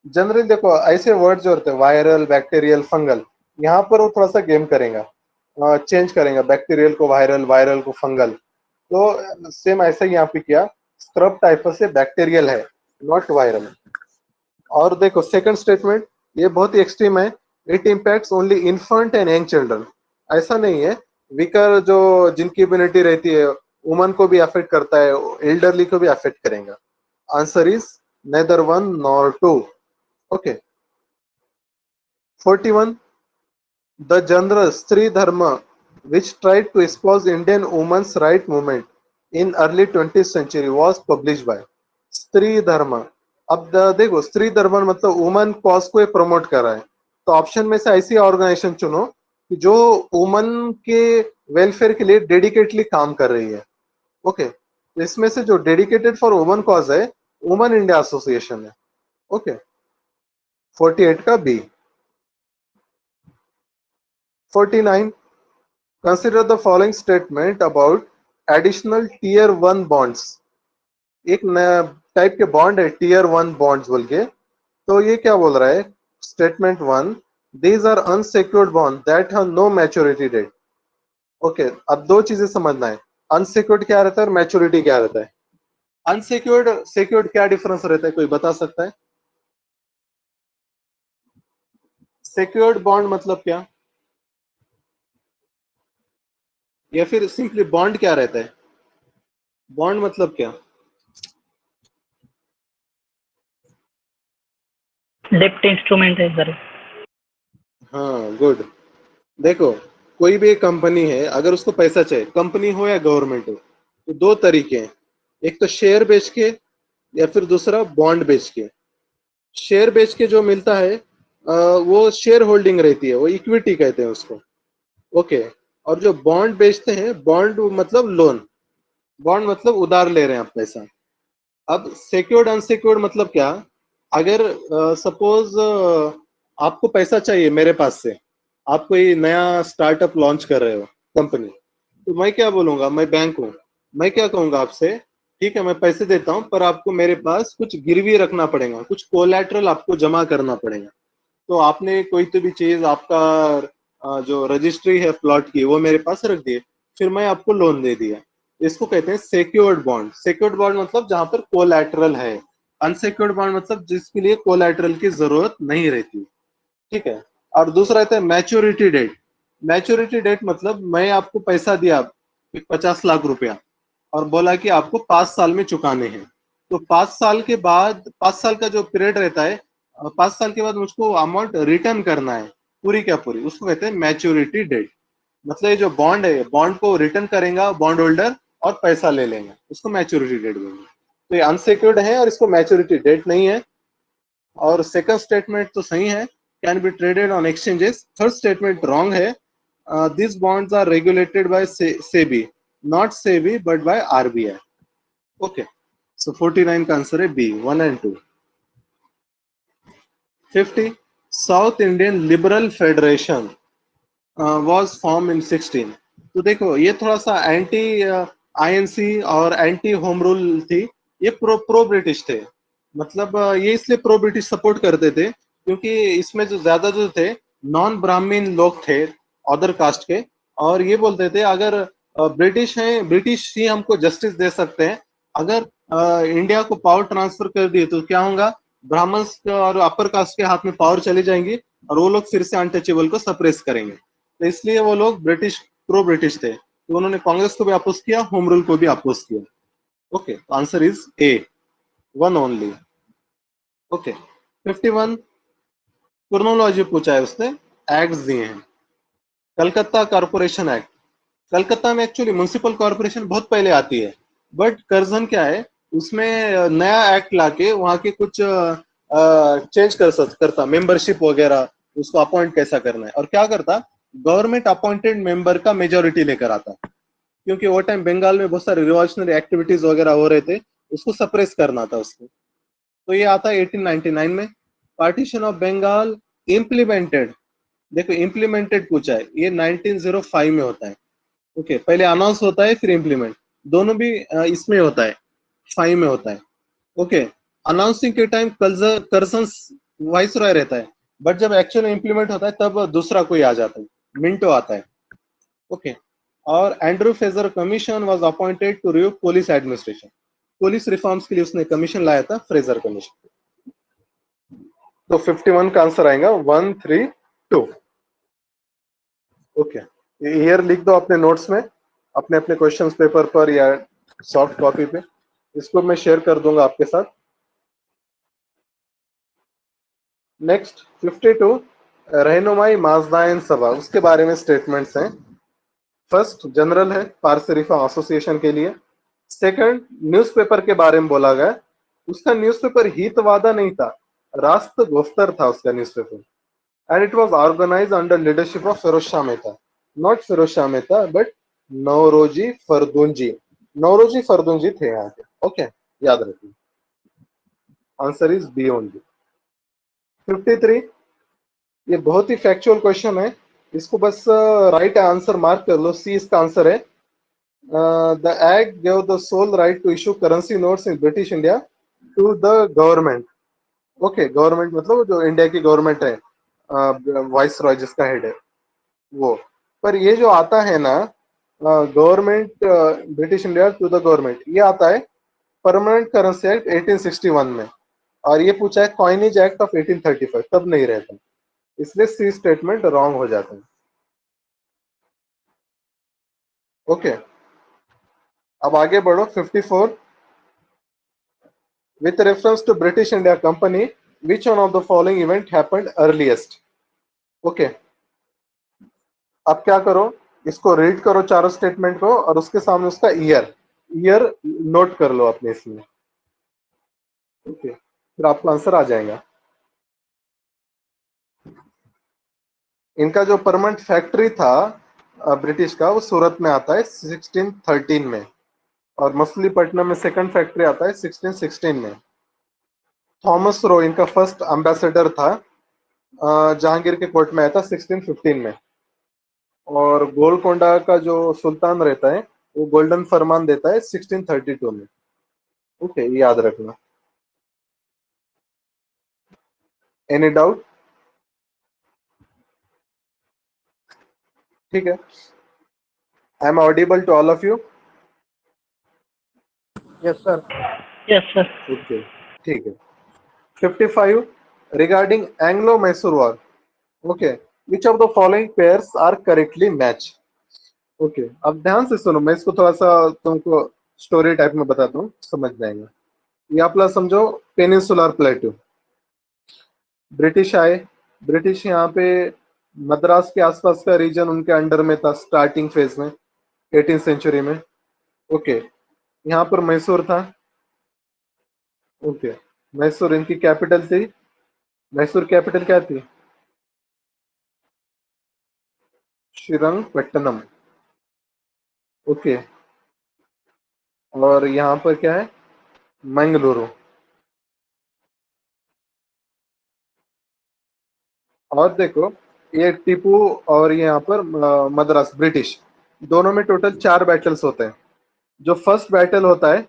Generally देखो ऐसे वर्ड जो होते हैं, वायरल, बैक्टीरियल, फंगल, यहाँ पर वो थोड़ा सा गेम करेगा, चेंज करेगा, बैक्टीरियल को वायरल, वायरल को फंगल. तो सेम ऐसा ही यहाँ पे किया. स्क्रब टाइफस से बैक्टीरियल है, नॉट वायरल. और देखो सेकंड स्टेटमेंट, ये बहुत ही एक्सट्रीम है. It impacts only infant and young children. ऐसा नहीं है, वीकर जो जिनकी इम्यूनिटी रहती है, वुमन को भी अफेक्ट करता है, एल्डरली को भी अफेक्ट करेगा. Answer is nether 1 nor 2. Okay. 41, the general स्त्री धर्म which tried to expose Indian women's right movement in early 20th century was published by. स्त्री धर्म. अब देखो स्त्री धर्म मतलब वुमन कॉज को प्रमोट कर रहा है, तो ऑप्शन में से ऐसी ऑर्गेनाइजेशन चुनो कि जो वुमन के वेलफेयर के लिए डेडिकेटली काम कर रही है. ओके, तो इसमें से जो डेडिकेटेड फॉर वुमन कॉज है, वुमन इंडिया एसोसिएशन है. ओके, 48 का B. 49. Consider the following statement about additional tier 1 bonds. एक नया टाइप के बॉन्ड है टियर 1 बॉन्ड्स बोल के, तो ये क्या बोल रहा है statement 1, these are unsecured bonds that have no maturity date. Okay, अब दो चीजें समझना है, अनसिक्योर्ड क्या रहता है और मैच्योरिटी क्या रहता है. अनसिक्योर्ड सिक्योर्ड क्या डिफरेंस रहता है, कोई बता सकता है? सिक्योर्ड बॉन्ड मतलब क्या, या फिर सिंपली बॉन्ड क्या रहता है? बॉन्ड मतलब क्या? डेप्ट इंस्ट्रूमेंट है सर। हाँ, गुड. देखो, कोई भी एक कंपनी है, अगर उसको पैसा चाहिए, कंपनी हो या गवर्नमेंट हो, तो दो तरीके हैं, एक तो शेयर बेच के या फिर दूसरा बॉन्ड बेच के. शेयर बेच के जो मिलता है वो शेयर होल्डिंग रहती है, वो इक्विटी कहते हैं उसको. ओके. और जो बॉन्ड बेचते हैं, बॉन्ड मतलब लोन, बॉन्ड मतलब उधार ले रहे हैं आप पैसा. अब सिक्योर्ड अनसिक्योर्ड मतलब क्या, अगर सपोज आपको पैसा चाहिए मेरे पास से, आप कोई नया स्टार्टअप लॉन्च कर रहे हो कंपनी, तो मैं क्या बोलूंगा, मैं बैंक हूँ, मैं क्या कहूंगा आपसे, ठीक है मैं पैसे देता हूँ पर आपको मेरे पास कुछ गिरवी रखना पड़ेगा, कुछ कोलैटरल आपको जमा करना पड़ेगा. तो आपने कोई तो भी चीज आपका जो रजिस्ट्री है प्लॉट की वो मेरे पास रख दिए, फिर मैं आपको लोन दे दिया. इसको कहते हैं सिक्योर्ड बॉन्ड. सिक्योर्ड बॉन्ड मतलब जहां पर कोलैटरल है. अनसिक्योर्ड बॉन्ड मतलब जिसके लिए कोलैटरल की जरूरत नहीं रहती. ठीक है. और दूसरा रहता है मैच्योरिटी डेट. मैच्योरिटी डेट मतलब मैं आपको पैसा दिया 50 लाख रुपया और बोला कि आपको 5 साल में चुकाने हैं, तो 5 साल के बाद, 5 साल का जो पीरियड रहता है, 5 साल के बाद मुझको अमाउंट रिटर्न करना है, पूरी क्या पूरी, उसको कहते हैं मैच्योरिटी डेट. मतलब ये जो बॉन्ड है, बॉन्ड को रिटर्न करेगा बॉन्ड होल्डर और पैसा ले लेंगे, उसको मैच्योरिटी डेट बोलेंगे. तो ये अनसिक्योर्ड है और इसको मैच्योरिटी डेट नहीं है. और सेकंड स्टेटमेंट तो सही है, can be traded on exchanges. Third statement wrong है. This bonds are regulated by SEBI, not SEBI but by RBI. Okay, so 49 का आंसर है B, 1 and 2. 50. South Indian liberal federation was formed in 16. तो देखो ये थोड़ा सा anti INC और anti home rule थी. ये प्रो ब्रिटिश थे, मतलब ये इसलिए प्रो ब्रिटिश सपोर्ट करते थे क्योंकि इसमें जो ज्यादा जो थे नॉन ब्राह्मीण लोग थे, अदर कास्ट के, और ये बोलते थे अगर ब्रिटिश हैं, ब्रिटिश ही हमको जस्टिस दे सकते हैं, अगर इंडिया को पावर ट्रांसफर कर दिए तो क्या होगा, ब्राह्मण्स और अपर कास्ट के हाथ में पावर चली जाएंगी और वो लोग फिर से अनटचेबल को सप्रेस करेंगे. तो इसलिए वो लोग ब्रिटिश प्रो ब्रिटिश थे, तो उन्होंने कांग्रेस को भी अपोज किया, होम रूल को भी अपोज किया. Okay, answer is a, 1 only. Okay. 51. Chronology पूछा है उसने, एक्ट्स दिए हैं. Calcutta corporation act. कलकत्ता में एक्चुअली म्युनिसिपल कॉर्पोरेशन बहुत पहले आती है, बट कर्जन क्या है, उसमें नया एक्ट लाके वहां के कुछ चेंज करता, मेंबरशिप वगैरह, उसको अपॉइंट कैसा करना है, और क्या करता, गवर्नमेंट अपॉइंटेड मेंबर का मेजोरिटी लेकर आता, क्योंकि वो टाइम बंगाल में बहुत सारे रिवॉल्यूशनरी एक्टिविटीज वगैरह हो रहे थे, उसको सप्रेस करना था उसको. तो ये आता है 1899 में. Partition of Bengal implemented. देखो इम्प्लीमेंटेड पूछा है, ये 1905 में होता है. ओके, पहले अनाउंस होता है फिर इम्प्लीमेंट, दोनों भी इसमें होता है, 5 में होता है. ओके. अनाउंसिंग के टाइम कर्जन वाइस रॉय रहता है, बट जब एक्चुअली इम्प्लीमेंट होता है तब दूसरा कोई आ जाता है, मिंटो आता है. ओके. और Andrew Fraser commission was appointed to review police administration. Police reforms के लिए उसने कमीशन लाया था, फ्रेजर कमीशन. तो 51 का आंसर आएगा 1, 3, 2. ओके. ईयर लिख दो अपने नोट्स में, अपने अपने क्वेश्चंस पेपर पर या सॉफ्ट कॉपी पे, इसको मैं शेयर कर दूंगा आपके साथ. नेक्स्ट 52. रहनुमाई माजदाइन सभा, उसके बारे में स्टेटमेंट्स हैं. फर्स्ट जनरल है, पारसी रिफॉर्म एसोसिएशन के लिए. सेकंड न्यूज़पेपर के बारे में बोला गया, उसका न्यूज़पेपर हितवादा नहीं था, रास्त गोफ्तर था उसका newspaper. And it was organised under leadership of Firoz Shah Mehta, not Firoz Shah Mehta but Naoroji Furdunji. Naoroji Furdunji थे यहाँ के. ओके, याद रखिए. Answer is B only. 53. ये बहुत ही फैक्चुअल क्वेश्चन है. इसको बस राइट आंसर मार्क कर लो, सी इसका आंसर है। The act gave the sole right to issue currency notes in British India to the government. Okay, government मतलब जो इंडिया की गवर्नमेंट है, वाइस रॉय जिसका हेड है वो। पर ये जो आता है ना, government British India to the government, ये आता है परमानेंट करेंसी एक्ट 1861 में, और ये पूछा है कॉइनेज एक्ट ऑफ 1835, तब नहीं रहता, इसलिए सी स्टेटमेंट रॉन्ग हो जाता है। ओके, अब आगे बढ़ो। 54, with reference to British India Company, which one of the following event happened earliest? Okay, अब क्या करो, इसको रीड करो चारों स्टेटमेंट को, और उसके सामने उसका ईयर ईयर नोट कर लो अपने इसमें। ओके, फिर आपको आंसर आ जाएगा। इनका जो परमानेंट फैक्ट्री था ब्रिटिश का, वो सूरत में आता है 1613 में, और मछलीपट्टनम में सेकंड फैक्ट्री आता है 1616 में। थॉमस रो इनका फर्स्ट एम्बेसडर था, जहांगीर के कोर्ट में आया था 1615 में। और गोलकोंडा का जो सुल्तान रहता है, वो गोल्डन फरमान देता है 1632 में। ओके, ये याद रखना। Any doubt? ठीक है, I am audible to all of you? Yes, sir. Yes, sir. Okay, ठीक है। 55, regarding Anglo Mysore war, okay, which of the following pairs are correctly match? Okay, अब ध्यान से सुनो, मैं इसको थोड़ा सा तुमको स्टोरी टाइप में बताता हूँ, समझ जाएंगे। ये आपला समझो पेनिनसुलर प्लेटू, ब्रिटिश आए, ब्रिटिश यहाँ पे मद्रास के आसपास का रीजन उनके अंडर में था स्टार्टिंग फेज में, 18th सेंचुरी में। ओके, यहाँ पर मैसूर था। ओके, मैसूर इनकी कैपिटल थी। मैसूर कैपिटल क्या थी? श्रीरंगपट्टनम। ओके, और यहाँ पर क्या है? मंगलुरु। और देखो, ये टीपू और ये यहाँ पर मद्रास ब्रिटिश, दोनों में टोटल 4 बैटल्स होते हैं। जो फर्स्ट बैटल होता है,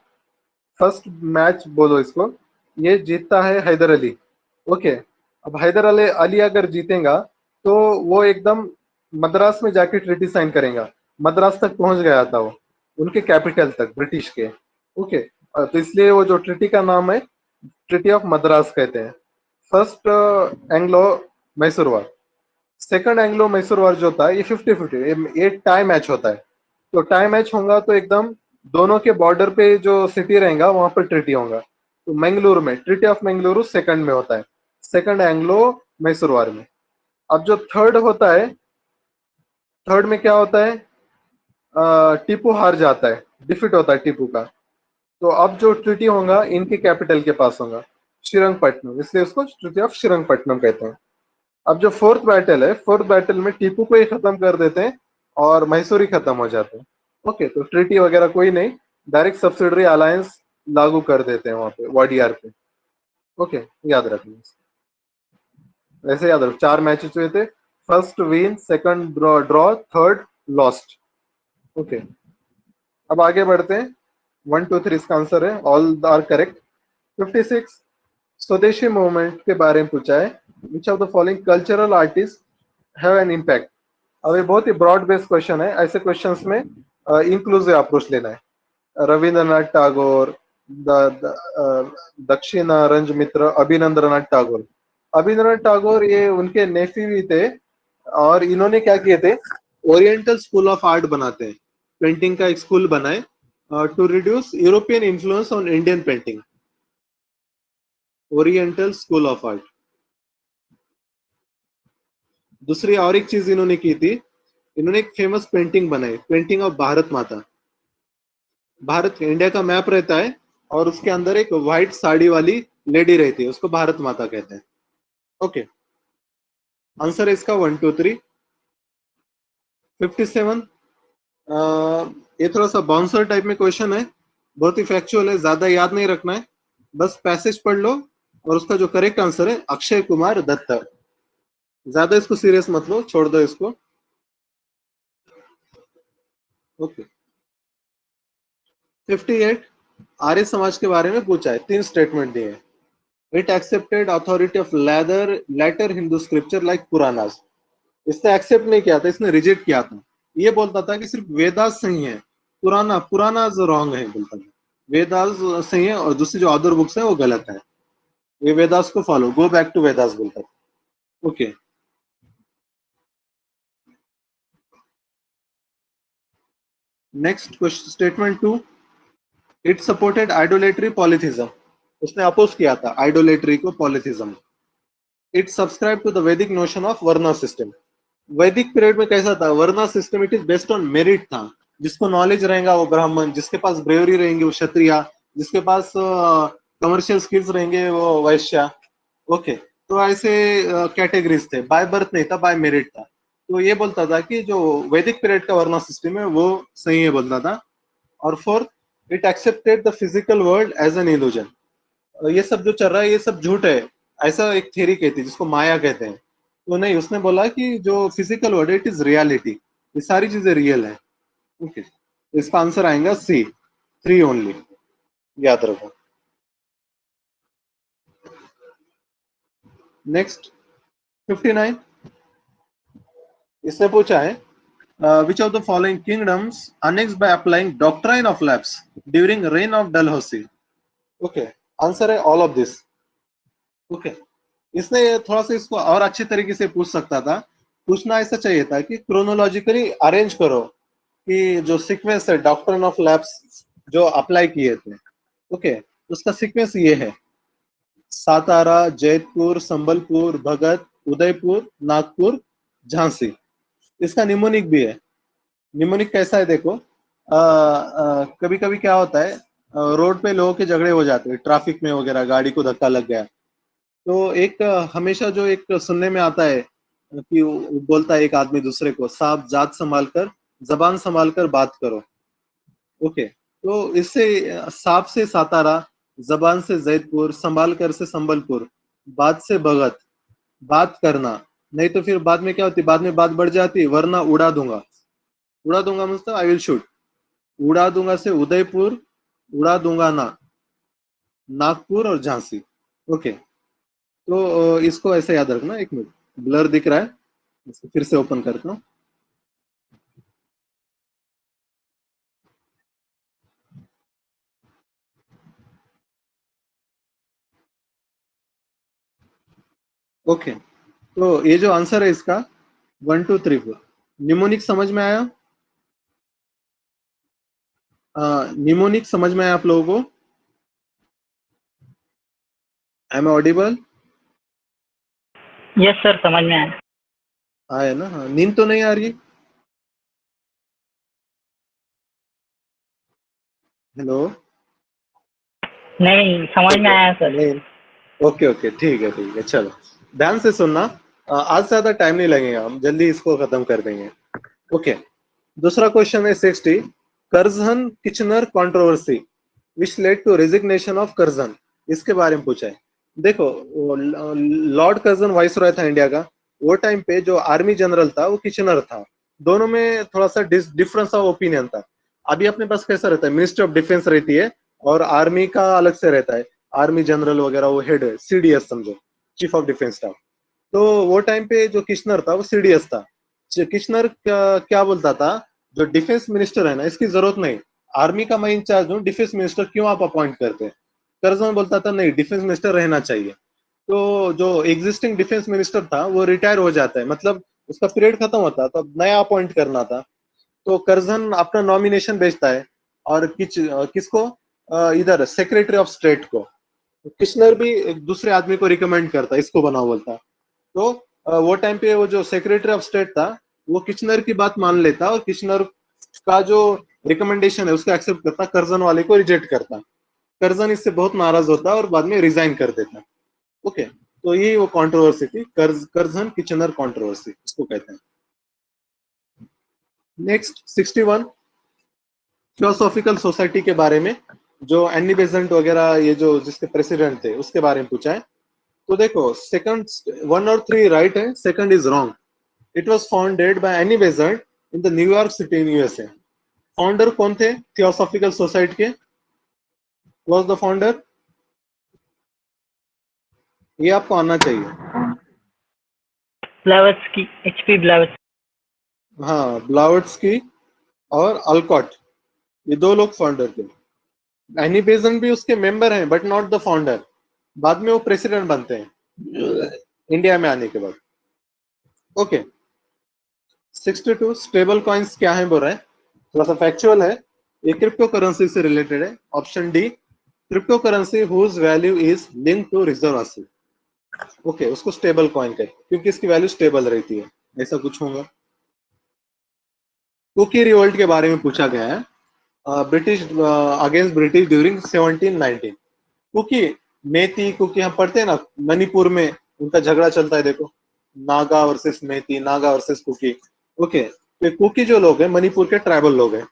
फर्स्ट मैच बोलो इसको, ये जीतता है हैदर अली। ओके, अब हैदर अली अली अगर जीतेगा तो वो एकदम मद्रास में जाके ट्रीटी साइन करेगा। मद्रास तक पहुंच गया था वो, उनके कैपिटल तक, ब्रिटिश के। ओके, तो इसलिए वो जो ट्रीटी का नाम है, ट्रीटी ऑफ मद्रास कहते हैं। First Anglo Mysore war. Second Anglo Mysore war जो था, ये 50-50, ये टाई मैच होता है। तो टाई मैच होगा तो एकदम दोनों के बॉर्डर पे जो सिटी रहेगा वहां पर ट्रीटी होगा। तो मंगलुरु में, ट्रीटी ऑफ मंगलुरु सेकंड में होता है, सेकंड एंग्लो मैसूर वॉर में। अब जो थर्ड होता है, थर्ड में क्या होता है? टीपू हार जाता है, डिफीट होता है टीपू का। तो अब जो ट्रीटी होगा इनके कैपिटल के पास होगा, श्रीरंगपट्टनम, इसलिए उसको ट्रीटी ऑफ श्रीरंगपट्टनम कहते हैं। अब जो फोर्थ बैटल है, फोर्थ बैटल में टीपू को ही खत्म कर देते हैं और मैसूर ही खत्म हो जाते हैं। ओके, तो ट्रीटी वगैरह कोई नहीं, डायरेक्ट सब्सिडरी अलायंस लागू कर देते हैं वहां पे, वाडीआर पे। ओके, याद रखना, वैसे याद रखो 4 मैचेस हुए थे, first win, second draw, third lost. Okay, अब आगे बढ़ते हैं। 1 2 3 इसका आंसर है, ऑल आर करेक्ट। 56, स्वदेशी मूवमेंट के बारे में पूछा है, विच of the following cultural artist have an impact? अब ये बहुत ही ब्रॉड बेस्ड क्वेश्चन है, ऐसे क्वेश्चंस में इंक्लूसिव अप्रोच लेना है। रविंद्रनाथ टैगोर, दक्षिण रंज मित्र, अभिनंद्रनाथ टैगोर। अभिनंद्रनाथ टैगोर ये उनके नेफी भी थे, और इन्होंने क्या किए थे, ओरिएंटल स्कूल ऑफ आर्ट बनाते हैं, पेंटिंग का एक स्कूल बनाए to reduce European influence on Indian painting, oriental school of art. दूसरी और एक चीज इन्होंने की थी, इन्होंने एक फेमस पेंटिंग बनाई, painting of Bharat Mata. Bharat India का मैप रहता है और उसके अंदर एक व्हाइट साड़ी वाली लेडी रहती है, उसको भारत माता कहते हैं। ओके, आंसर है इसका 1 2 3। 57, ये थोड़ा सा बाउंसर टाइप में क्वेश्चन है, बहुत ही फैक्चुअल है, ज्यादा याद नहीं रखना है, बस पैसेज पढ़ लो, और उसका जो करेक्ट आंसर है अक्षय कुमार दत्त। ज्यादा इसको सीरियस मत लो, छोड़ दो इसको। ओके 58 आर्य समाज के बारे में पूछा है, 3 स्टेटमेंट दिए हैं। It accepted authority of later Hindu scripture like Puranas. इसने एक्सेप्ट नहीं किया था, इसने रिजेक्ट किया था। ये बोलता था कि सिर्फ वेदास सही है, पुरानाज रॉन्ग है बोलता था। वेदास सही है और दूसरी जो अदर बुक्स है वो गलत है। ये वेदास को follow, go back to Vedas बोलता था। Okay next question statement 2 it supported idolatry polytheism. उसने अपोज किया था आइडोलेटरी को, polytheism. It subscribe to the Vedic notion of varna system. Vedic period में कैसा था, varna system it is based on merit था। जिसको नॉलेज रहेगा वो ब्राह्मण, जिसके पास ब्रेवरी रहेंगे वो क्षत्रिय, जिसके पास कमर्शियल स्किल्स रहेंगे वो वैश्य। ओके तो ऐसे कैटेगरीज थे, बाय बर्थ नहीं था, बाय मेरिट था। तो ये बोलता था कि जो वैदिक पीरियड का वर्ना सिस्टम है वो सही है बोलता था। और fourth it accepted the physical world as an illusion. ये सब जो चल रहा है ये सब झूठ है, ऐसा एक थ्योरी कहती है जिसको माया कहते हैं। तो नहीं, उसने बोला कि जो physical world it is reality, ये सारी चीजें रियल है। ओके इसका आंसर आएगा सी, 3 ओनली, याद रखो। नेक्स्ट 59 इसने पूछा है which of the following kingdoms annexed by applying doctrine of lapse during reign of Dalhousie? Okay answer है ऑल ऑफ दिस। ओके इसने थोड़ा सा इसको और अच्छे तरीके से पूछ सकता था। पूछना ऐसा चाहिए था कि क्रोनोलॉजिकली अरेंज करो कि जो सीक्वेंस है डॉक्ट्रिन ऑफ लैप्स जो अप्लाई किए थे। ओके उसका सीक्वेंस ये है, सातारा, जैतपुर, संबलपुर, भगत, उदयपुर, नागपुर, झांसी। इसका निमोनिक भी है। निमोनिक कैसा है देखो, कभी कभी क्या होता है, रोड पे लोगों के झगड़े हो जाते हैं ट्रैफिक में वगैरह, गाड़ी को धक्का लग गया तो एक हमेशा जो एक सुनने में आता है कि वो बोलता है एक आदमी दूसरे को, साफ जात संभाल कर, जबान संभाल कर बात करो। ओके तो इससे साफ से सातारा, जबान से जैतपुर, संभाल कर से संबलपुर, बात से भगत, बात करना। नहीं तो फिर बाद में क्या होती, बाद में बात बढ़ जाती, वरना उड़ा दूंगा। उड़ा दूंगा मतलब आई विल शूट। उड़ा दूंगा से उदयपुर, उड़ा दूंगा ना, नागपुर और झांसी। ओके तो इसको ऐसे याद रखना। एक मिनट ब्लर दिख रहा है, इसको फिर से ओपन करता हूँ। ओके तो ये जो आंसर है इसका 1 2 3 4 निमोनिक समझ में आया? निमोनिक समझ में आया आप लोगों को? Am audible? यस सर, समझ में आया। आया ना? हाँ, नींद तो नहीं आ रही? हेलो नहीं, समझ में आया सर। नहीं ओके ओके ठीक है चलो ध्यान से सुनना। आज ज्यादा टाइम नहीं लगेगा, हम जल्दी इसको खत्म कर देंगे। ओके दूसरा क्वेश्चन है 60 Curzon Kitchener controversy which led to resignation of Curzon. इसके बारे में पूछा है। देखो लॉर्ड कर्जन वाइसरॉय था इंडिया का, वो टाइम पे जो आर्मी जनरल था वो किचनर था। दोनों में थोड़ा सा डिफरेंस ऑफ ओपिनियन था। अभी अपने पास कैसा रहता है, मिनिस्ट्री ऑफ डिफेंस रहती है और आर्मी का अलग से रहता है, आर्मी जनरल वगैरह वो हेड है, सीडीएस समझो, चीफ ऑफ डिफेंस स्टाफ। तो वो टाइम पे जो किचनर था वो सीडीएस था। किचनर क्या बोलता था, जो डिफेंस मिनिस्टर है ना इसकी जरूरत नहीं, आर्मी का मैं इंचार्ज हूँ, डिफेंस मिनिस्टर क्यों आप अपॉइंट करते हैं? करजन बोलता था नहीं, डिफेंस मिनिस्टर रहना चाहिए। तो जो एग्जिस्टिंग डिफेंस मिनिस्टर था वो रिटायर हो जाता है, मतलब उसका पीरियड खत्म होता है, तो अब नया अपॉइंट करना था। तो करजन अपना नॉमिनेशन भेजता है और किसको, इधर सेक्रेटरी ऑफ स्टेट को। किशनर भी एक दूसरे आदमी को रिकमेंड करता है, इसको बनाओ बोलता। तो वो टाइम पे वो जो सेक्रेटरी ऑफ स्टेट था वो किचनर की बात मान लेता और किचनर का जो रिकमेंडेशन है उसको एक्सेप्ट करता, करजन वाले को रिजेक्ट करता। करजन इससे बहुत नाराज होता और बाद में रिजाइन कर देता। ओके तो ये वो कंट्रोवर्सी थी, करजन किचनर कंट्रोवर्सी इसको कहते हैं। नेक्स्ट 61 फिलोसॉफिकल सोसाइटी के बारे में, जो एनी बेजेंट वगैरह ये जो जिसके प्रेसिडेंट थे उसके बारे में पूछा है। तो देखो सेकंड 1 और 3 राइट है, second is wrong. It was founded by Annie Besant in the New York city in USA. Founder कौन थे थियोसॉफिकल सोसाइटी के? Was the founder? ये आपको आना चाहिए। Blavatsky, HP Blavatsky. हाँ, ब्लावत्स्की और अल्कॉट, ये दो लोग फाउंडर थे। एनी बेजन भी उसके मेंबर हैं बट नॉट द फाउंडर। बाद में वो प्रेसिडेंट बनते हैं इंडिया में आने के बाद। ओके, 62 स्टेबल कॉइन्स क्या है बोल रहे हैं, थोड़ा सा फैक्चुअल है, ये क्रिप्टो करेंसी से रिलेटेड है। Option D, crypto currency whose value is link to reserve asset. Okay, उसको स्टेबल कॉइन कहते हैं क्योंकि इसकी वैल्यू स्टेबल रहती है, ऐसा कुछ होगा। कुकी रिवोल्ट के बारे में पूछा गया है, British against British during 1719। Kuki, Meitei Kuki हम पढ़ते हैं ना, मणिपुर में उनका झगड़ा चलता है, देखो, नागा वर्सेस मेती, नागा वर्सेस कुकी। ओके, तो कुकी जो लोग हैं मणिपुर के ट्राइबल लोग हैं।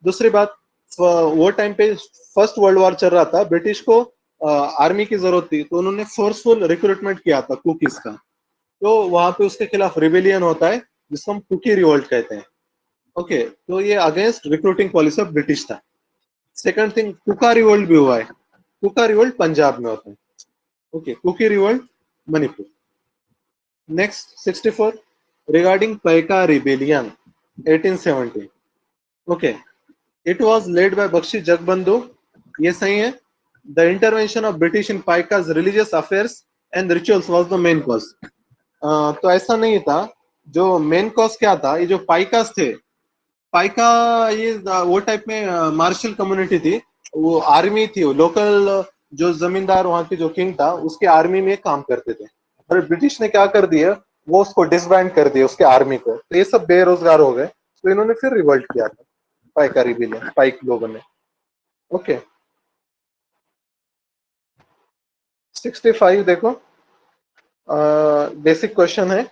दूसरी बात, वो टाइम पे फर्स्ट वर्ल्ड वॉर चल रहा था, ब्रिटिश को आर्मी की जरूरत थी, तो उन्होंने फोर्सफुल रिक्रूटमेंट किया था कुकीज का। तो वहां पे उसके खिलाफ रिबेलियन होता है जिसको हम कुकी रिवोल्ट कहते हैं। ओके, तो ये against recruiting policy of British था। सेकंड थिंग, कुका रिवोल्ट भी हुआ है। कुका रिवोल्ट पंजाब में होता है। Okay, Kuki revolt Manipur. Next 64, regarding Paika rebellion 1870। Okay, it was led by Bakshi Jagabandhu, ये सही है। The intervention of British in Paikas religious affairs and rituals was the main cause. तो ऐसा नहीं था, जो मेन कॉज क्या था, ये जो पाइकास थे, पाइका ये वो टाइप में मार्शल कम्युनिटी थी, वो आर्मी थी, वो लोकल जो जमींदार वहां की जो किंग था उसके आर्मी में काम करते थे। और ब्रिटिश ने क्या कर दिया, वो उसको डिसबैंड कर दिया उसके आर्मी को, तो ये सब बेरोजगार हो गए, तो इन्होंने फिर रिवोल्ट किया था, पाइका रिबेलियन, पाइक लोगों ने। ओके, 65 देखो, बेसिक क्वेश्चन है,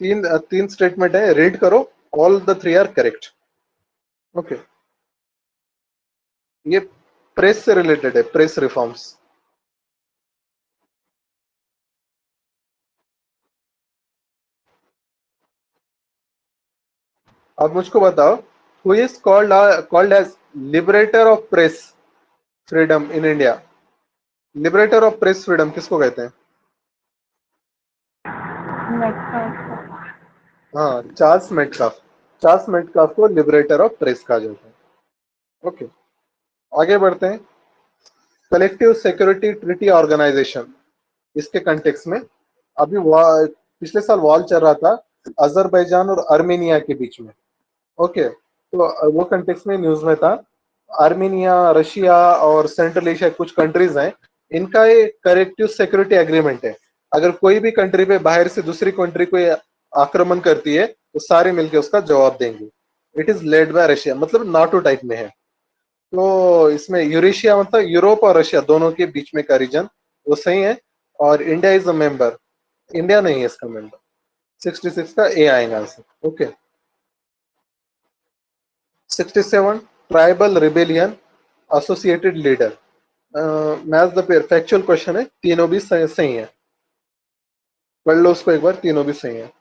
तीन स्टेटमेंट है, रीड करो, all the three are correct. Okay, ये प्रेस से रिलेटेड है, प्रेस रिफॉर्म्स। अब मुझको बताओ, who is called as liberator of press freedom in India? Liberator of press freedom किसको कहते हैं? हाँ, चार्ल्स मेटकाफ। चार्ल्स मेटकाफ को लिबरेटर ऑफ प्रेस कहा जाता है। ओके, आगे बढ़ते हैं। कलेक्टिव सिक्योरिटी ट्रीटी ऑर्गेनाइजेशन, इसके कंटेक्स में अभी पिछले साल वॉर चल रहा था अजरबैजान और आर्मेनिया के बीच में। ओके, तो वो कंटेक्स में न्यूज में था, आर्मेनिया, रशिया और सेंट्रल एशिया कुछ कंट्रीज हैं, इनका एक कलेक्टिव सिक्योरिटी एग्रीमेंट है। अगर कोई भी कंट्री पे बाहर से दूसरी कंट्री को आक्रमण करती है तो सारे मिलकर उसका जवाब देंगे। It is led by Russia, मतलब नाटो टाइप में है। तो इसमें यूरेशिया मतलब यूरोप और रशिया दोनों के बीच में का रीजन, वो सही है। और India is a member, India नहीं है इसका मेंबर। 66 का ए आएगा answer. Okay, 67 tribal rebellion associated leader, match the pair, factual question है, तीनों भी सही है, पढ़ लो उसको एक बार, तीनों भी सही है।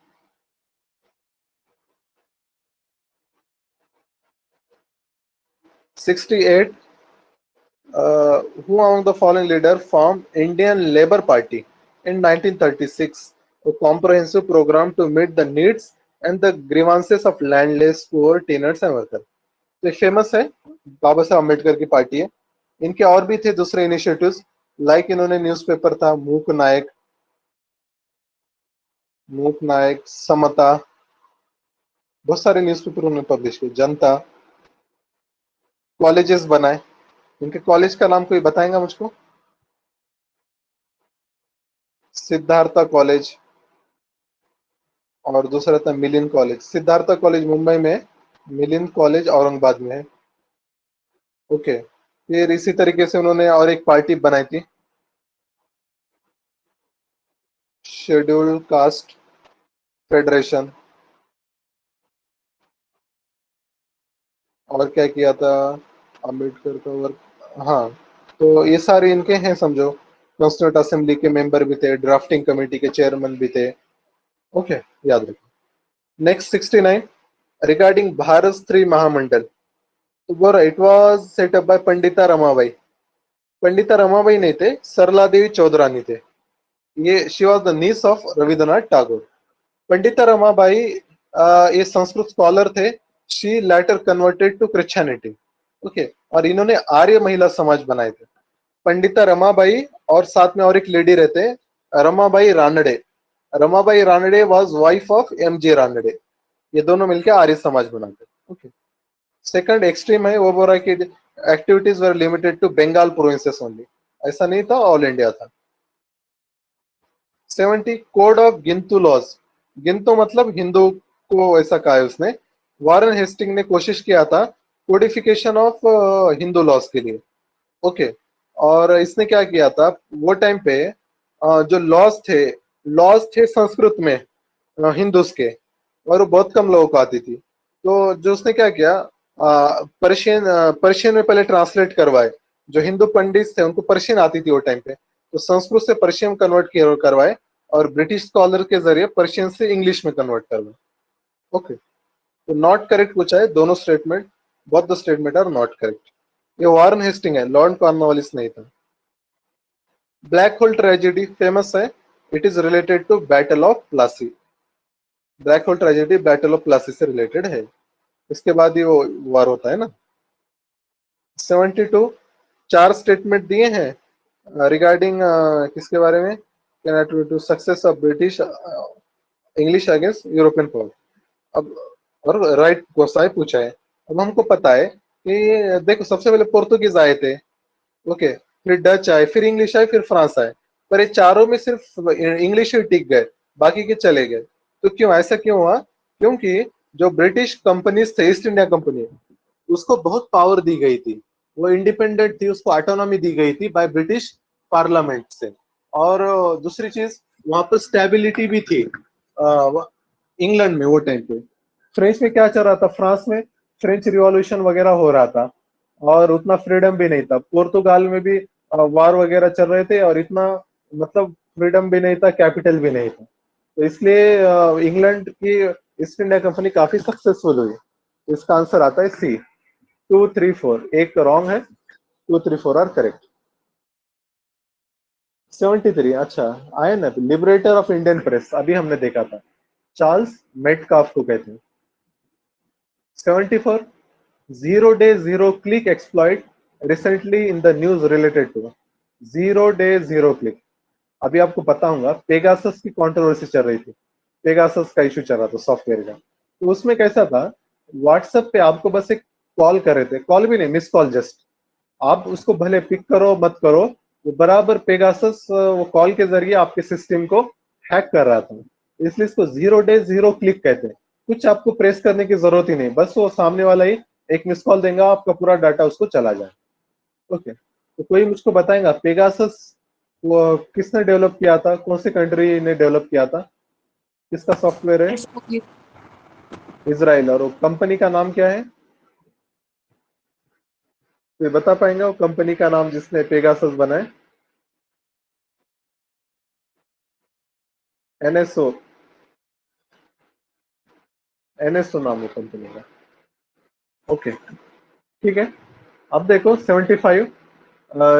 68, who among the following leader formed Indian Labour Party in 1936, a comprehensive program to meet the needs and the grievances of landless, poor, tenants and workers. तो फेमस है, बाबा साहब अम्बेडकर की पार्टी है। इनके और भी थे दूसरे इनिशिएटिव्स, लाइक इन्होंने न्यूज़पेपर था मूक नायक, समता, बहुत सारे न्यूज़पेपर उन्होंने पब्लिश किए, जनता, कॉलेजेस बनाए। इनके कॉलेज का नाम कोई बताएगा मुझको? सिद्धार्था कॉलेज और दूसरा था मिलिंद कॉलेज। सिद्धार्था कॉलेज मुंबई में है, मिलिंद कॉलेज औरंगाबाद में है। ओके, फिर इसी तरीके से उन्होंने और एक पार्टी बनाई थी, शेड्यूल्ड कास्ट फेडरेशन। और क्या किया था अम्बेडकर का वर्क? हाँ, तो ये सारे इनके हैं समझो। कॉन्स्टिट्यूंट असेंबली के मेंबर भी थे, ड्राफ्टिंग कमेटी के चेयरमैन भी थे। ओके, याद रखो। नेक्स्ट 69, रिगार्डिंग भारत स्त्री महामंडल, तो बोल रहा it was set up by Pandita Ramabai. Pandita Ramabai नहीं थे, सरला देवी चौधरानी थे. ये she was the niece of Rabindranath Tagore. Pandita Ramabai ये संस्कृत स्कॉलर थे. She later converted to Christianity. Okay, और इन्होंने आर्य महिला समाज बनाए थे. पंडिता रमाबाई और साथ में और एक लेडी रहते हैं, Ramabai Ranade. Ramabai Ranade was wife of M G Ranade. ये दोनों मिलकर आर्य समाज बनाते. ओके. सेकंड एक्सट्रीम है, वो बोल रहा है कि activities were limited to Bengal provinces only. ऐसा नहीं था, ऑल इंडिया था. 70 code of Gentoo laws. Gentoo मतलब हिंदू को ऐसा कहा है उसने. वारन हेस्टिंग ने कोशिश किया था कोडिफिकेशन ऑफ हिंदू लॉज के लिए. ओके. और इसने क्या किया था वो टाइम पे, जो लॉज थे संस्कृत में हिंदूस के, और वो बहुत कम लोगों को आती थी. तो जो उसने क्या किया, पर्शियन में पहले ट्रांसलेट करवाए. जो हिंदू पंडित थे उनको पर्शियन आती थी वो टाइम पे, तो संस्कृत से पर्शियन कन्वर्ट करवाए, और ब्रिटिश स्कॉलर के जरिए पर्शियन से इंग्लिश में कन्वर्ट करवाए. ओके. तो नॉट करेक्ट पूछा है दोनों statement. Both the statement are not correct. ये वारन हेस्टिंग है, लॉर्ड कॉर्नवालिस नहीं था. ब्लैक होल ट्रेजेडी फेमस है. It is related to battle of Plassey. Black hole tragedy battle of Plassey से रिलेटेड है. इसके बाद ही वो वार होता है ना. 72 4 स्टेटमेंट दिए हैं रिगार्डिंग किसके बारे में, to success of British English against European power. अब और राइट गोसाई पूछा है. अब हमको पता है कि देखो सबसे पहले पोर्तुगीज आए थे. ओके. फिर डच आए, फिर इंग्लिश आए, फिर फ्रांस आए. पर ये चारों में सिर्फ इंग्लिश ही टिक गए, बाकी के चले गए. तो क्यों ऐसा क्यों हुआ? क्योंकि जो ब्रिटिश कंपनीज थे, ईस्ट इंडिया कंपनी, उसको बहुत पावर दी गई थी. वो इंडिपेंडेंट थी, उसको ऑटोनॉमी दी गई थी बाय ब्रिटिश पार्लियामेंट से. और दूसरी चीज, वहां पर स्टेबिलिटी भी थी इंग्लैंड में वो टाइम पे. फ्रेंच में क्या चल रहा था, फ्रांस में फ्रेंच रिवॉल्यूशन वगैरह हो रहा था, और उतना फ्रीडम भी नहीं था. पोर्तुगाल में भी वार वगैरह चल रहे थे, और इतना मतलब फ्रीडम भी नहीं था, कैपिटल भी नहीं था. तो इसलिए इंग्लैंड की ईस्ट इंडिया कंपनी काफी सक्सेसफुल हुई. इसका आंसर आता है सी. 2, 3, 4 एक रॉन्ग है. 2, 3, 4 आर करेक्ट. 73 अच्छा आए ना, लिबरेटर ऑफ इंडियन प्रेस अभी हमने देखा था, चार्ल्स मेटकाफ को कहते हैं. 74 zero day zero click exploit recently in the news related to. Zero day zero click, अभी आपको पता होगा पेगासस की कंट्रोवर्सी चल रही थी. पेगासस का इशू चल रहा था सॉफ्टवेयर का. तो उसमें कैसा था, व्हाट्सएप पे आपको बस एक कॉल कर रहे थे, कॉल भी नहीं, मिस कॉल जस्ट. आप उसको भले पिक करो मत करो, वो बराबर पेगासस वो कॉल के जरिए आपके सिस्टम को हैक कर रहा था. इसलिए इसको जीरो डे जीरो क्लिक कहते हैं. कुछ आपको प्रेस करने की जरूरत ही नहीं, बस वो सामने वाला ही एक मिस कॉल देगा, आपका पूरा डाटा उसको चला जाए. ओके. तो कोई मुझको बताएगा पेगासस वो किसने डेवलप किया था, कौन सी कंट्री ने डेवलप किया था, किसका सॉफ्टवेयर है? इजराइल. और वो कंपनी का नाम क्या है, तो बता पाएंगे वो कंपनी का नाम जिसने पेगासस बनाए? एनएसओ. एनएसओ नाम है कंपनी का. ओके ठीक है. अब देखो 75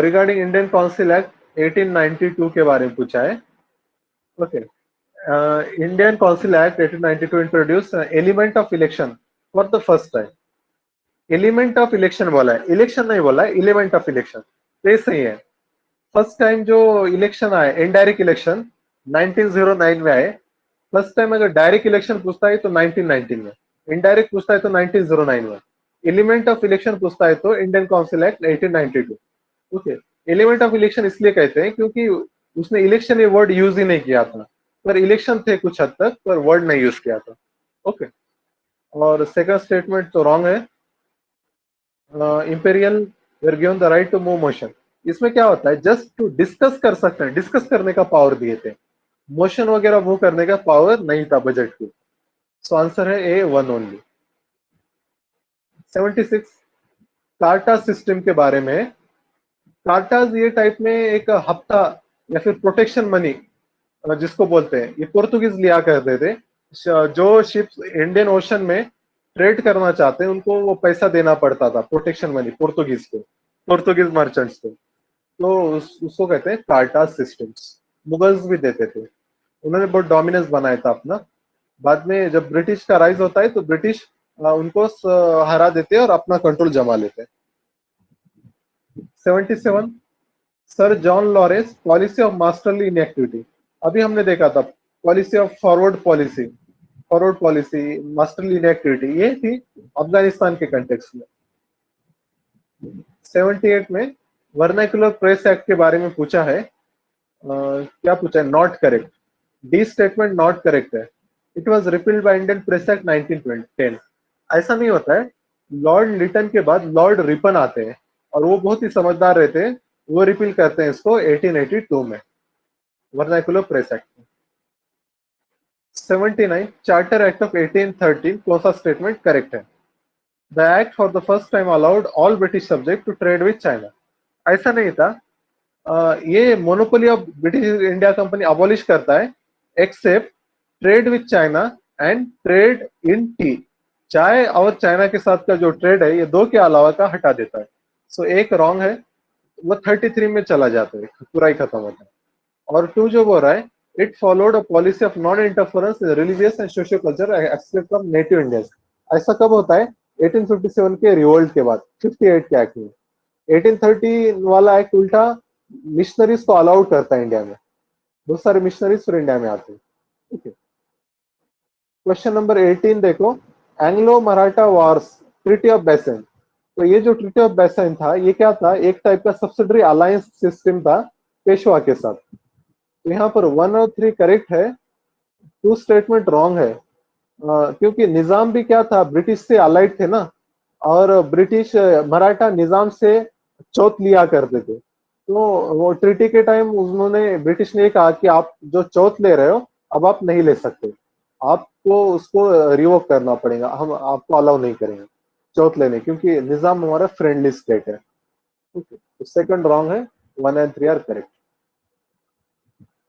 रिगार्डिंग इंडियन काउंसिल एक्ट 1892 के बारे में पूछा है. Okay. Indian council act 1892 introduce element of election for the first time. Element of election बोला है, इलेक्शन नहीं बोला है, एलिमेंट ऑफ इलेक्शन. तो ये सही है. फर्स्ट टाइम जो इलेक्शन आए इनडायरेक्ट इलेक्शन 1909 में आए. फर्स्ट टाइम अगर डायरेक्ट इलेक्शन पूछता है तो 1919 में, इनडायरेक्ट पूछता है तो 1909 में, एलिमेंट ऑफ इलेक्शन पूछता है तो Indian council act 1892. Okay. Element of election इसलिए कहते हैं क्योंकि उसने इलेक्शन ये वर्ड यूज ही नहीं किया था, पर इलेक्शन थे कुछ हद तक, पर वर्ड नहीं यूज किया था. ओके. और सेकंड स्टेटमेंट तो रॉन्ग है. Imperial were given the right to move motion. इसमें क्या होता है, जस्ट टू डिस्कस कर सकते हैं, डिस्कस करने का पावर दिए थे, मोशन वगैरह मूव करने का पावर नहीं था बजट को. सो आंसर है ए 1 ओनली. 76 कार्टा सिस्टम के बारे में. कार्टाज ये टाइप में एक हफ्ता या फिर प्रोटेक्शन मनी जिसको बोलते हैं, ये पोर्तुगीज लिया करते थे. जो शिप्स इंडियन ओशन में ट्रेड करना चाहते हैं उनको वो पैसा देना पड़ता था, प्रोटेक्शन मनी, पोर्तुगीज मर्चेंट्स को। तो उसको कहते हैं कार्टा सिस्टम्स। मुगल्स भी देते थे, उन्होंने बहुत डोमिनेंस बनाया था अपना। बाद में जब ब्रिटिश का राइज होता है तो ब्रिटिश उनको हरा देते हैं और अपना कंट्रोल जमा लेते हैं। 77 sir John Lawrence policy of masterly inactivity. अभी हमने देखा था policy of forward policy, masterly inactivity, ये थी अफगानिस्तान के कंटेक्स्ट में। 78 में वर्नाक्युलर प्रेस एक्ट के बारे में पूछा है। क्या पूछा है? Not correct, D statement not correct है। It was repealed by Indian press act 1910। ऐसा नहीं होता है, लॉर्ड लिटन के बाद लॉर्ड रिपन आते हैं और वो बहुत ही समझदार रहते हैं, वो रिपील करते हैं इसको 1882 में, vernacular press act. 79 charter act of 1813, कौन सा स्टेटमेंट करेक्ट है? The act for the first time allowed all British subject to trade with China. ऐसा नहीं था, ये monopoly of British India company abolish करता है, except trade with China and trade in tea. चाय और चाइना के साथ का जो ट्रेड है ये दो के अलावा का हटा देता है। सो एक रॉन्ग है, वो 33 में चला जाता है, पूरा ही खत्म होता है। और टू जो बोल रहा है, it followed a policy of non interference in religious and socio culture except from native Indians. ऐसा कब होता है? 1857 के रिवोल्ट के बाद, 58 के एक्ट में। 1830 वाला एक्ट उल्टा मिशनरीज को अलाउड करता है इंडिया में, बहुत सारे मिशनरीज फिर इंडिया में आते हैं। ठीक है, क्वेश्चन नंबर 18 देखो, Anglo Maratha Wars, treaty of बेसेन। तो ये जो ट्रीटी ऑफ बेसेन था, ये क्या था? एक टाइप का सब्सिडरी अलायंस सिस्टम था पेशवा के साथ। तो यहाँ पर 1 और 3 करेक्ट है, 2 स्टेटमेंट रॉन्ग है। क्योंकि निजाम भी क्या था, ब्रिटिश से अलाइड थे ना, और ब्रिटिश मराठा निजाम से चौथ लिया करते थे। तो वो ट्रीटी के टाइम उन्होंने, ब्रिटिश ने कहा कि आप जो चौथ ले रहे हो अब आप नहीं ले सकते, आपको उसको रिवोक करना पड़ेगा, हम आपको अलाउ नहीं करेंगे चौथ लेने, क्योंकि निजाम हमारा फ्रेंडली स्टेट है। तो सेकंड रॉन्ग है, 1 and 3 are correct.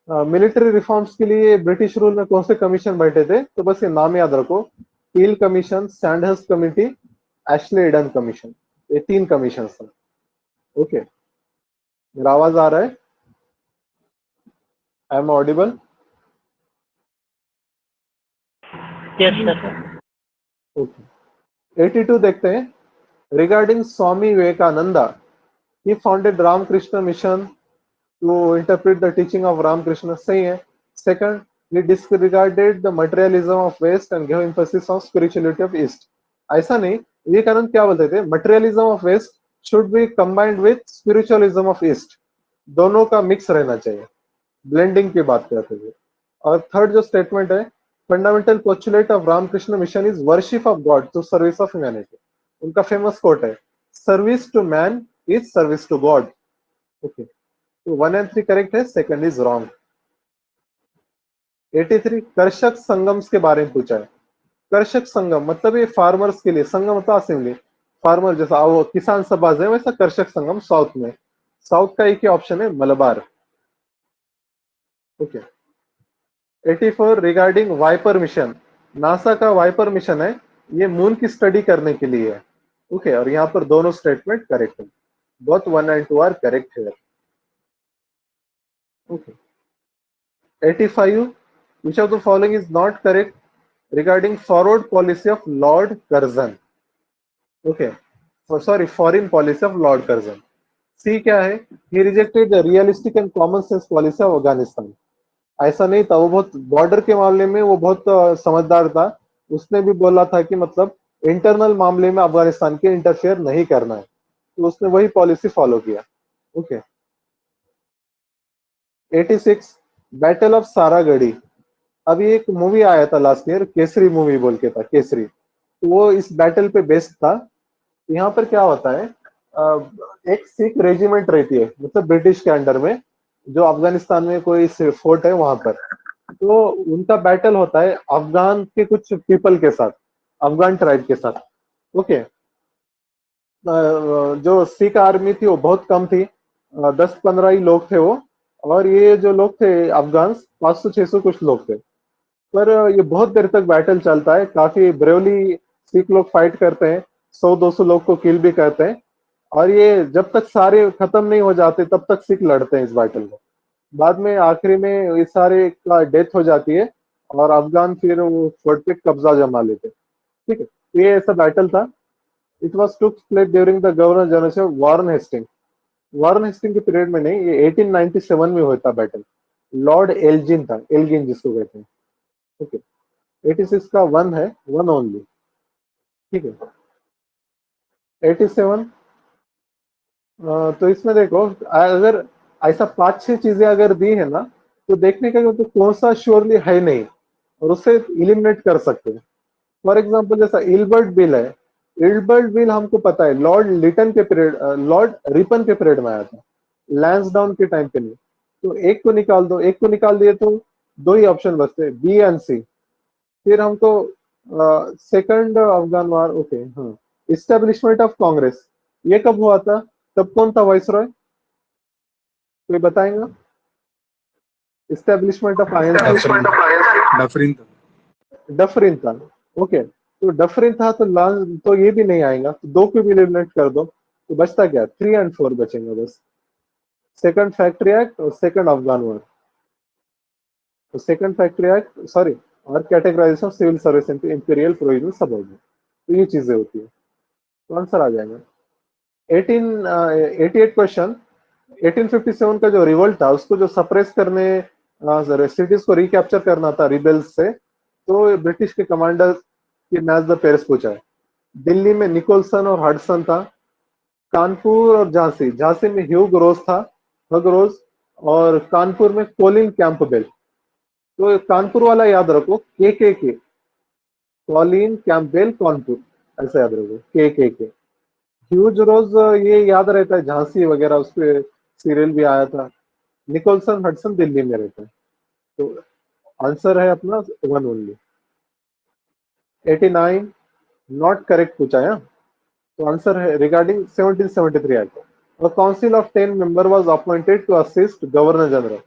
Military reforms के लिए ब्रिटिश रूल में कौन से कमीशन बैठे थे? तो बस ये नाम याद रखो, Peel commission, Sandhurst committee, Ashley Eden commission, ये 3 कमीशन हैं। ओके, मेरा आवाज आ रहा है? I am audible? Yes, sir. Okay, 82 देखते हैं, regarding Swami Vivekananda, he founded Ramakrishna mission to interpret the teaching of Ramakrishna, सही है। Second, he disregarded the materialism of West and gave emphasis on spirituality of East। ऐसा नहीं, विवेकानंद क्या बोलते थे? materialism of West should be combined with spiritualism of East, दोनों का mix रहना चाहिए, ब्लेंडिंग की बात करते थे। और थर्ड जो स्टेटमेंट है, fundamental postulate of Ramakrishna mission is worship of God to service of humanity. उनका फेमस कोट है, service to man is service to God. Okay, तो 1 and 3 करेक्ट है, second is wrong. 83 Karshaka Sangams के बारे में पूछा है। कर्षक संगम मतलब ये फार्मर्स के लिए, संगम मतलब असेंबली, फार्मर जैसा वो किसान सभा है वैसा कर्षक संगम साउथ में। साउथ का एक ही ऑप्शन है, Malabar. Okay, 84 regarding viper mission, NASA का वाइपर मिशन है, ये मून की स्टडी करने के लिए है। ओके, और यहाँ पर दोनों स्टेटमेंट करेक्ट है, बोथ 1 and 2 आर करेक्ट है। Okay. 85, which of the following is not correct regarding forward policy of Lord Curzon? Okay, sorry, foreign policy of Lord Curzon. C क्या है? He rejected the realistic and common sense policy of Afghanistan। ऐसा नहीं था, वो बहुत border के मामले में वो बहुत समझदार था, उसने भी बोला था कि मतलब इंटरनल मामले में अफगानिस्तान के इंटरफेयर नहीं करना है, तो उसने वही पॉलिसी फॉलो किया। Okay, 86 battle of Saragarhi. अभी एक मूवी आया था लास्ट ईयर, केसरी मूवी बोल के था, केसरी, तो वो इस बैटल पे बेस्ड था। यहाँ पर क्या होता है, एक सिख रेजिमेंट रहती है, मतलब ब्रिटिश के अंडर में, जो अफगानिस्तान में कोई फोर्ट है वहां पर, तो उनका बैटल होता है अफगान के कुछ पीपल के साथ, अफगान ट्राइब के साथ। ओके, जो सिख आर्मी थी वो बहुत कम थी, 10-15 ही लोग थे वो, और ये जो लोग थे अफगान 500-600 कुछ लोग थे। पर ये बहुत देर तक बैटल चलता है, काफी ब्रेवली सिख लोग फाइट करते हैं, 100-200 लोग को किल भी करते हैं, और ये जब तक सारे खत्म नहीं हो जाते तब तक सिख लड़ते हैं इस बैटल को। बाद में आखिरी में इस सारे का डेथ हो जाती है और अफगान फिर वो फोर्ट पे कब्जा जमा लेते हैं। ठीक है, तो ये ऐसा बैटल था। It was took place during the governor general Warren Hasting. Warren Hasting के पीरियड में नहीं, ये 1897 में हुआ था बैटल। लॉर्ड एल्जिन था, एल्गिन जिसको कहते हैं। ओके, 86 का वन है, वन ओनली। ठीक है, 87। तो इसमें देखो, अगर ऐसा 5-6 चीजें अगर दी है ना, तो देखने का तो कौन सा श्योरली है नहीं, और उससे इलिमिनेट कर सकते हैं। फॉर एग्जाम्पल जैसा इल्बर्ट बिल है, इल्बर्ट बिल हमको पता है लॉर्ड लिटन के पीरियड, लॉर्ड रिपन के पीरियड में आया था, लैंसडाउन के टाइम पे नहीं। तो एक को निकाल दो, एक को निकाल दिए तो दो ही ऑप्शन बचते, बी एंड सी। फिर हमको सेकंड अफगान वार, ओके, हाँ, इस्टेब्लिशमेंट ऑफ कांग्रेस, ये कब हुआ था, तब कौन था वाइसरॉय, कोई बताएगा? इस्टेब्लिशमेंट ऑफ आईएनसी, डफरिन था। डफरिन था। ओके, तो डफरिन था तो तो ये भी नहीं आएगा, तो दो को भी एलिमिनेट कर दो, तो बचता क्या, 3 एंड 4 बचेंगे बस। सेकंड फैक्ट्री एक्ट और सेकंड अफगान वॉर। तो सेकंड फैक्ट्री एक्ट, सॉरी, और categorisation of civil service into imperial provision subordinate, तो ये चीजें होती है। तो आंसर आ जाएगा 88 क्वेश्चन। 1857 का जो रिवोल्ट था उसको जो सप्रेस करने, सिटीज को रिकैप्चर करना था रिबेल्स से, तो ब्रिटिश के कमांडर की मैच द पेरिस पूछा है। दिल्ली में निकोलसन और हडसन था, कानपुर और झांसी, झांसी में ह्यूग रोज था, हग रोज, और कानपुर में कोलिन कैंपबेल। तो कानपुर वाला याद रखो, के कॉलिन कैंपबेल कानपुर, ऐसा याद रखो, के। ह्यूज रोज ये याद रहता है, झांसी वगैरह उस पे सीरियल भी आया था। निकोलसन हडसन दिल्ली में रहता है। तो आंसर है अपना वन ओनली। 89 नॉट करेक्ट पूछा है, तो आंसर है regarding 1773 act. A council of 10 members was appointed to assist Governor General.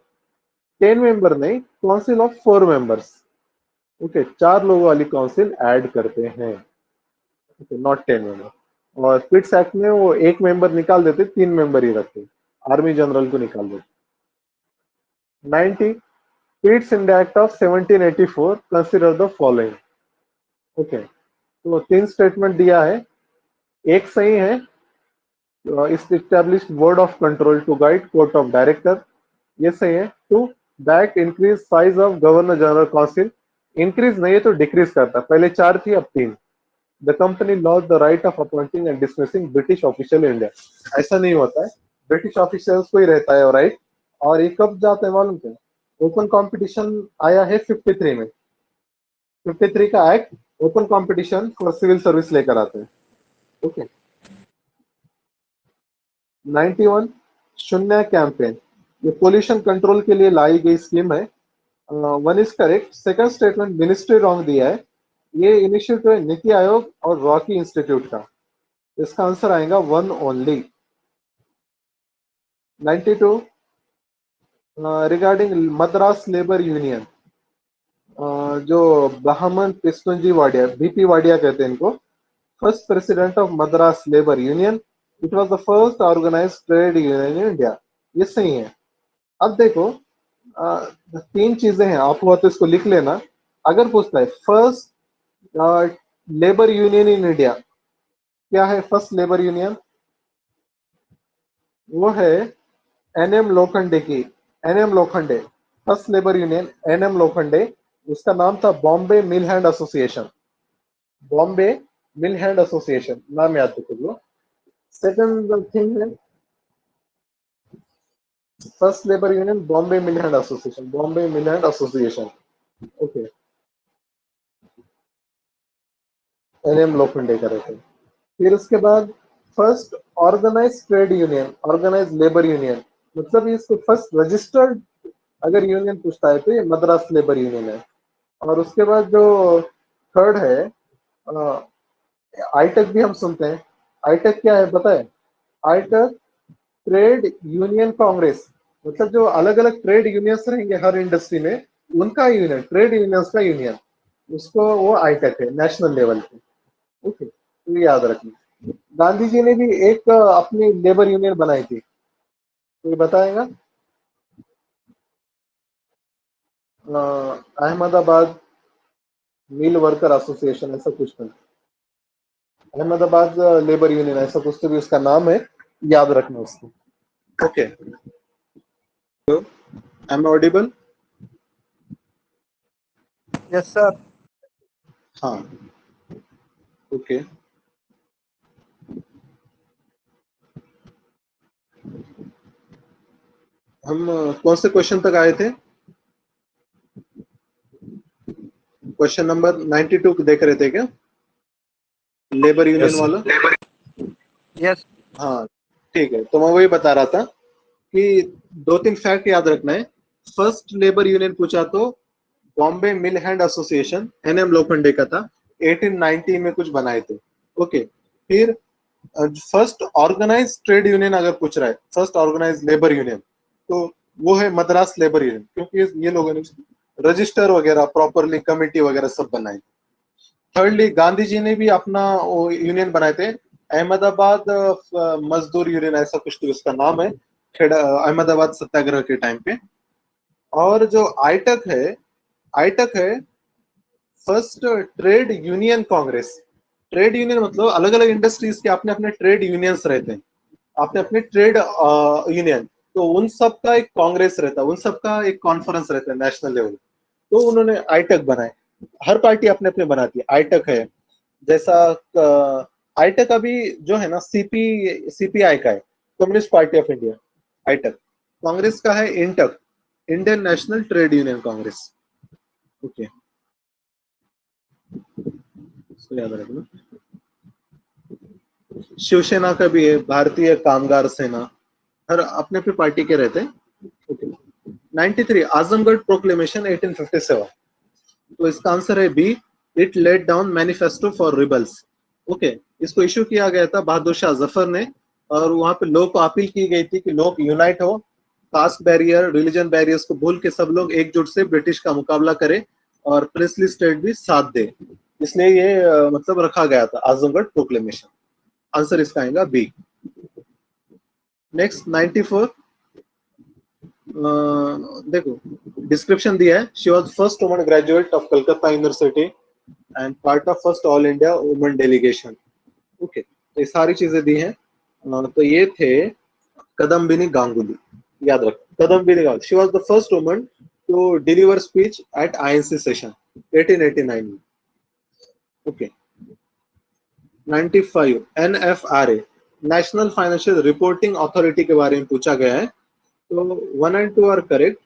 10 member नहीं, काउंसिल ऑफ 4 मेंबर्स। ओके, 4 लोगों वाली काउंसिल ऐड करते हैं, ओके, नॉट 10 मेंबर। और पिट्स एक्ट में वो एक मेंबर निकाल देते, 3 मेंबर ही रखते, आर्मी जनरल को निकाल देते। 90 Pitt's India act of 1784 consider the following. Okay, तो 3 स्टेटमेंट दिया है, एक सही है, established board of control to guide court of director, ये सही है। 2 that increase size of governor general council, increase नहीं है तो डिक्रीज करता, पहले 4 थी अब 3। The company lost the right of appointing and dismissing British official India, ऐसा नहीं होता है, ब्रिटिश ऑफिशियल्स को ही रहता है राइट। और ये कब जाता है मालूम क्या, ओपन कंपटीशन आया है 53 में, 53 का act open competition for civil service लेकर आते हैं। ओके, 91 शून्य कैंपेन, ये पोल्यूशन कंट्रोल के लिए लाई गई स्कीम है। One is correct. Second statement ministry wrong दिया है, ये इनिशिएटिव है नीति आयोग और रॉकी इंस्टीट्यूट का, इसका आंसर आएगा one only. 92 regarding Madras labour union, जो बहामन पिस्तुंजी वाडिया, बीपी वाडिया कहते हैं इनको, first president of Madras labour union, it was the first organised trade union in India, ये सही है। अब देखो, 3 चीजें हैं, आप हुआ तो इसको लिख लेना। अगर पूछता है first labour union in India, क्या है फर्स्ट लेबर यूनियन, वो है एनएम लोखंडे की, N M Lokhande, first labour union N M Lokhande, उसका नाम था Bombay mill hand association, Bombay mill hand association, नाम याद रखो लो। सेकंड थिंग है first labour union Bombay mill hand association, Bombay mill hand association, okay, N M Lokhande का रहते हैं। फिर उसके बाद first organise trade union, organise labour union, मतलब इसको फर्स्ट रजिस्टर्ड अगर यूनियन पूछता है तो ये मद्रास लेबर यूनियन है। और उसके बाद जो थर्ड है, आईटेक भी हम सुनते हैं, आईटेक क्या है पता है, आईटेक ट्रेड यूनियन कांग्रेस, मतलब जो अलग अलग ट्रेड यूनियंस रहेंगे हर इंडस्ट्री में, उनका यूनियन, ट्रेड यूनियंस का यूनियन, उसको वो आईटेक है नेशनल लेवल पे। ओके, तो ये याद रखना। गांधी जी ने भी एक अपनी लेबर यूनियन बनाई थी, कोई बताएगा? अहमदाबाद मिल वर्कर एसोसिएशन, ऐसा कुछ था। अहमदाबाद लेबर यूनियन, ऐसा कुछ तो भी उसका नाम है, याद रखना उसको। Okay, I am audible? Yes, sir. हाँ, ओके। हम कौन से क्वेश्चन तक आए थे? क्वेश्चन नंबर 92 देख रहे थे क्या, लेबर यूनियन sir. वाला? Yes. हाँ, ठीक है। तो मैं वही बता रहा था कि 2-3 फैक्ट याद रखना है। फर्स्ट लेबर यूनियन पूछा तो Bombay mill hand association, NM Lokhande का था, 1890 में कुछ बनाए थे। ओके, फिर फर्स्ट ऑर्गेनाइज ट्रेड यूनियन अगर पूछ रहा है, फर्स्ट ऑर्गेनाइज लेबर यूनियन, तो वो है मद्रास लेबर यूनियन, क्योंकि ये लोगों ने रजिस्टर वगैरह प्रॉपरली, कमिटी वगैरह सब बनाई। थर्डली, गांधी जी ने भी अपना यूनियन बनाए थे, अहमदाबाद मजदूर यूनियन, ऐसा कुछ तो उसका नाम है, अहमदाबाद सत्याग्रह के टाइम पे। और जो आईटक है first trade Union Congress. Trade union मतलब अलग अलग इंडस्ट्रीज के अपने अपने ट्रेड यूनियंस रहते हैं, अपने अपने ट्रेड यूनियन, तो उन सब का एक कांग्रेस रहता है, उन सब का एक कॉन्फ्रेंस रहता है नेशनल लेवल, तो उन्होंने आईटक बनाए। हर पार्टी अपने अपने बनाती है। आईटक है, जैसा आईटक अभी जो है ना, सीपीआई का है, Communist Party of India. AITUC Congress का है INTUC, Indian National Trade Union Congress. Okay, इसको याद रखना। शिवसेना का भी है, भारतीय कामगार सेना, हर अपने अपने पार्टी के रहते हैं। ओके, 93 आजमगढ़ प्रोक्लेमेशन 1857, तो इसका आंसर है B, it laid down manifesto for rebels. Okay, इसको इशू किया गया था बहादुर शाह जफर ने, और वहां पे लोग को अपील की गई थी कि लोग यूनाइट हो, कास्ट बैरियर, रिलीजन बैरियर्स को भूल के सब लोग एकजुट से ब्रिटिश का मुकाबला करें, और प्रिंसली स्टेट भी साथ दे, इसलिए ये मतलब रखा गया था आजमगढ़ प्रोक्लेमेशन। आंसर इसका आएगा बी। नेक्स्ट 94, देखो डिस्क्रिप्शन दिया है, she was first woman graduate of Calcutta university and part of first all India women delegation. Okay, तो ये सारी चीजें दी हैं। तो ये थे कदम्बिनी गांगुली, याद रखो Kadambini Ganguly, she was the first woman to deliver speech at INC session 1889 में। Okay, 95 NFRA, national financial reporting authority के बारे में पूछा गया है, तो 1 and 2 are correct,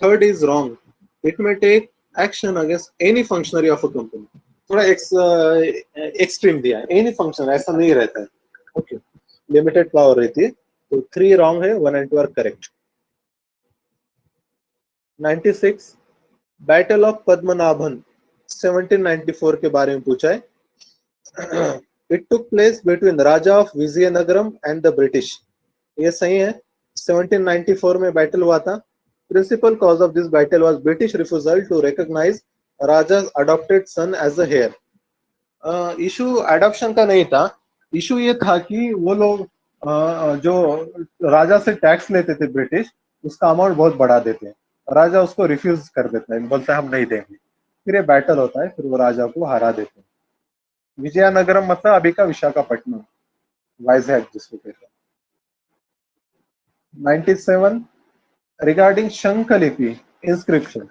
third is wrong, it may take action against any functionary of a company, थोड़ा extreme दिया है, एनी फंक्शन ऐसा नहीं रहता है। ओके, लिमिटेड पावर रहती है, तो 3 रॉन्ग है, 1 and 2 are correct. 96 battle of Padmanabhan 1794 के बारे में पूछा है, it took place between Raja of Vizianagaram and the British, ये सही है, 1794 में बैटल हुआ था। Principal cause of this battle was British refusal to recognise Raja's adopted son as a heir। Issue adoption का नहीं था, इशू ये था कि वो लोग जो राजा से टैक्स लेते थे ब्रिटिश, उसका अमाउंट बहुत बढ़ा देते हैं, राजा उसको रिफ्यूज कर देता है, बोलता है हम नहीं देंगे, फिर ये बैटल होता है, फिर वो राजा को हरा देते हैं। विजयनगरम मतलब अभी का विशाखापट्टनम, वाइजैक जिसको कहते हैं। 97 रिगार्डिंग शंख लिपि इंस्क्रिप्शन,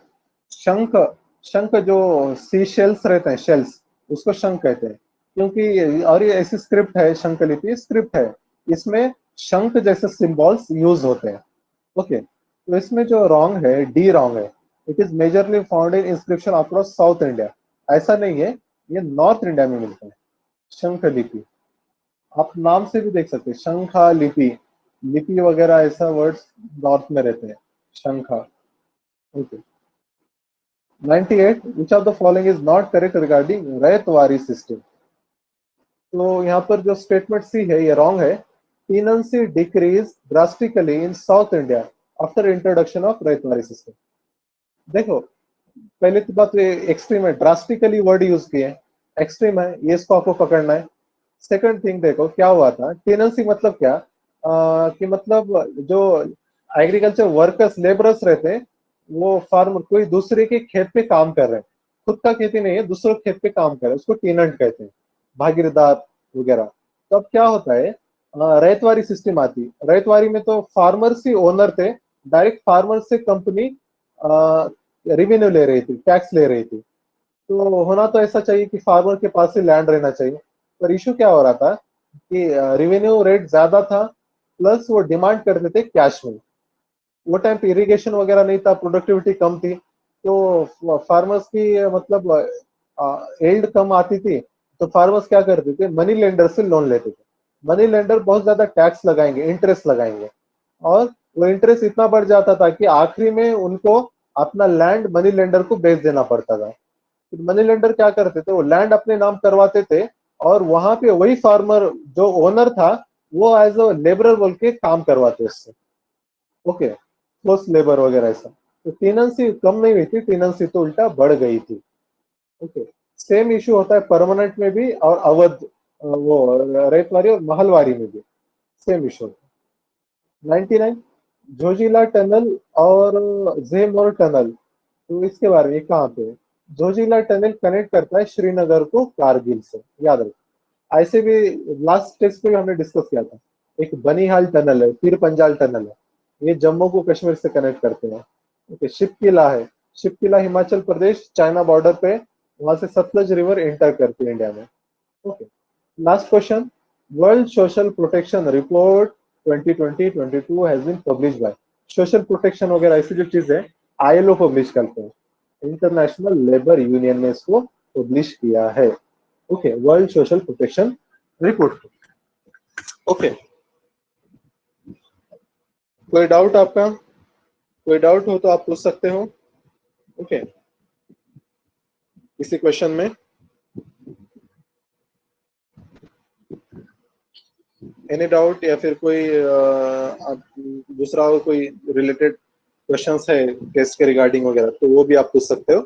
शंख, शंख जो सी शेल्स रहते हैं, शेल्स, उसको शंख कहते हैं, क्योंकि और ये ऐसी स्क्रिप्ट है, शंख लिपि स्क्रिप्ट है, इसमें शंख जैसे सिंबल्स यूज होते हैं। ओके, तो इसमें जो रॉन्ग है, डी रॉन्ग है, it is majorly found in inscription across south India, ऐसा नहीं है, ये नॉर्थ इंडिया में मिलता है शंख लिपि, आप नाम से भी देख सकते हैं, शंखा लिपि, लिपि वगैरह ऐसा वर्ड्स नॉर्थ में रहते हैं, Shankha. Okay, 98 which of the following is not correct regarding ryotwari system, तो यहाँ पर जो स्टेटमेंट सी है ये रॉन्ग है, tenancy decrease drastically in South India after introduction of ryotwari system. देखो पहले तो बात एक्सट्रीम है, ड्रास्टिकली वर्ड यूज किए, एक्सट्रीम है, ये इसको आपको पकड़ना है। सेकंड थिंग देखो क्या हुआ था, टेनेंसी मतलब क्या, कि मतलब जो एग्रीकल्चर वर्कर्स लेबरर्स रहते हैं, वो फार्मर कोई दूसरे के खेत पे काम कर रहे हैं, खुद का खेती नहीं है, दूसरे के खेत पे काम कर रहे हैं, उसको टेनेंट कहते हैं, भागीदार वगैरह। तो अब क्या होता है, रैयतवारी सिस्टम आती, रैयतवारी में तो फार्मर्स ही ओनर थे, डायरेक्ट फार्मर से कंपनी रेवेन्यू ले रही थी, टैक्स ले रही थी। तो होना तो ऐसा चाहिए कि फार्मर के पास ही लैंड रहना चाहिए, पर इशू क्या हो रहा था कि रेवेन्यू रेट ज्यादा था, प्लस वो डिमांड करते थे कैश में। वो टाइम पे इरिगेशन वगैरह नहीं था, प्रोडक्टिविटी कम थी, तो फार्मर्स की मतलब एल्ड कम आती थी, तो फार्मर्स क्या करते थे, मनी लेंडर से लोन लेते थे। मनी लेंडर बहुत ज्यादा टैक्स लगाएंगे, इंटरेस्ट लगाएंगे, और वो इंटरेस्ट इतना बढ़ जाता था कि आखिरी में उनको अपना लैंड मनी लेंडर को बेच देना पड़ता था। तो मनी लेंडर क्या करते थे, वो लैंड अपने नाम करवाते थे, और वहां पे वही फार्मर जो ओनर था, वो एज अ लेबरर बोल के काम करवाते उससे। ओके, क्लोज लेबर वगैरह ऐसा। तो टेनेंसी कम नहीं हुई थी, टेनेंसी तो उल्टा बढ़ गई थी। ओके, सेम इशू होता है परमानेंट में भी और अवध वो रेतवारी और महलवारी में भी सेम इशू होता है। 99 जोजिला टनल और जेमोर टनल, तो इसके बारे में कहाँ पे है? जोजिला टनल कनेक्ट करता है श्रीनगर को कारगिल से, याद रखो। ऐसे भी लास्ट टेस्ट पे भी हमने डिस्कस किया था, एक बनिहाल टनल है, पीर पंजाल टनल है, ये जम्मू को कश्मीर से कनेक्ट करते हैं। ओके, शिपकिला है, शिपकिला हिमाचल प्रदेश चाइना बॉर्डर पे, वहां से सतलज रिवर एंटर करती है इंडिया में। Okay, last question, world social protection report 2020-22 has been publish by, social protection वगैरह ऐसी जो चीज है आईएलओ पब्लिश करते हैं, इंटरनेशनल लेबर यूनियन ने इसको पब्लिश किया है। Okay, world social protection report. Okay, कोई डाउट आपका, कोई डाउट हो तो आप पूछ सकते हो। ओके, इसी क्वेश्चन में एनी डाउट, या फिर कोई दूसरा कोई रिलेटेड क्वेश्चंस है केस के रिगार्डिंग वगैरह, तो वो भी आप पूछ सकते हो।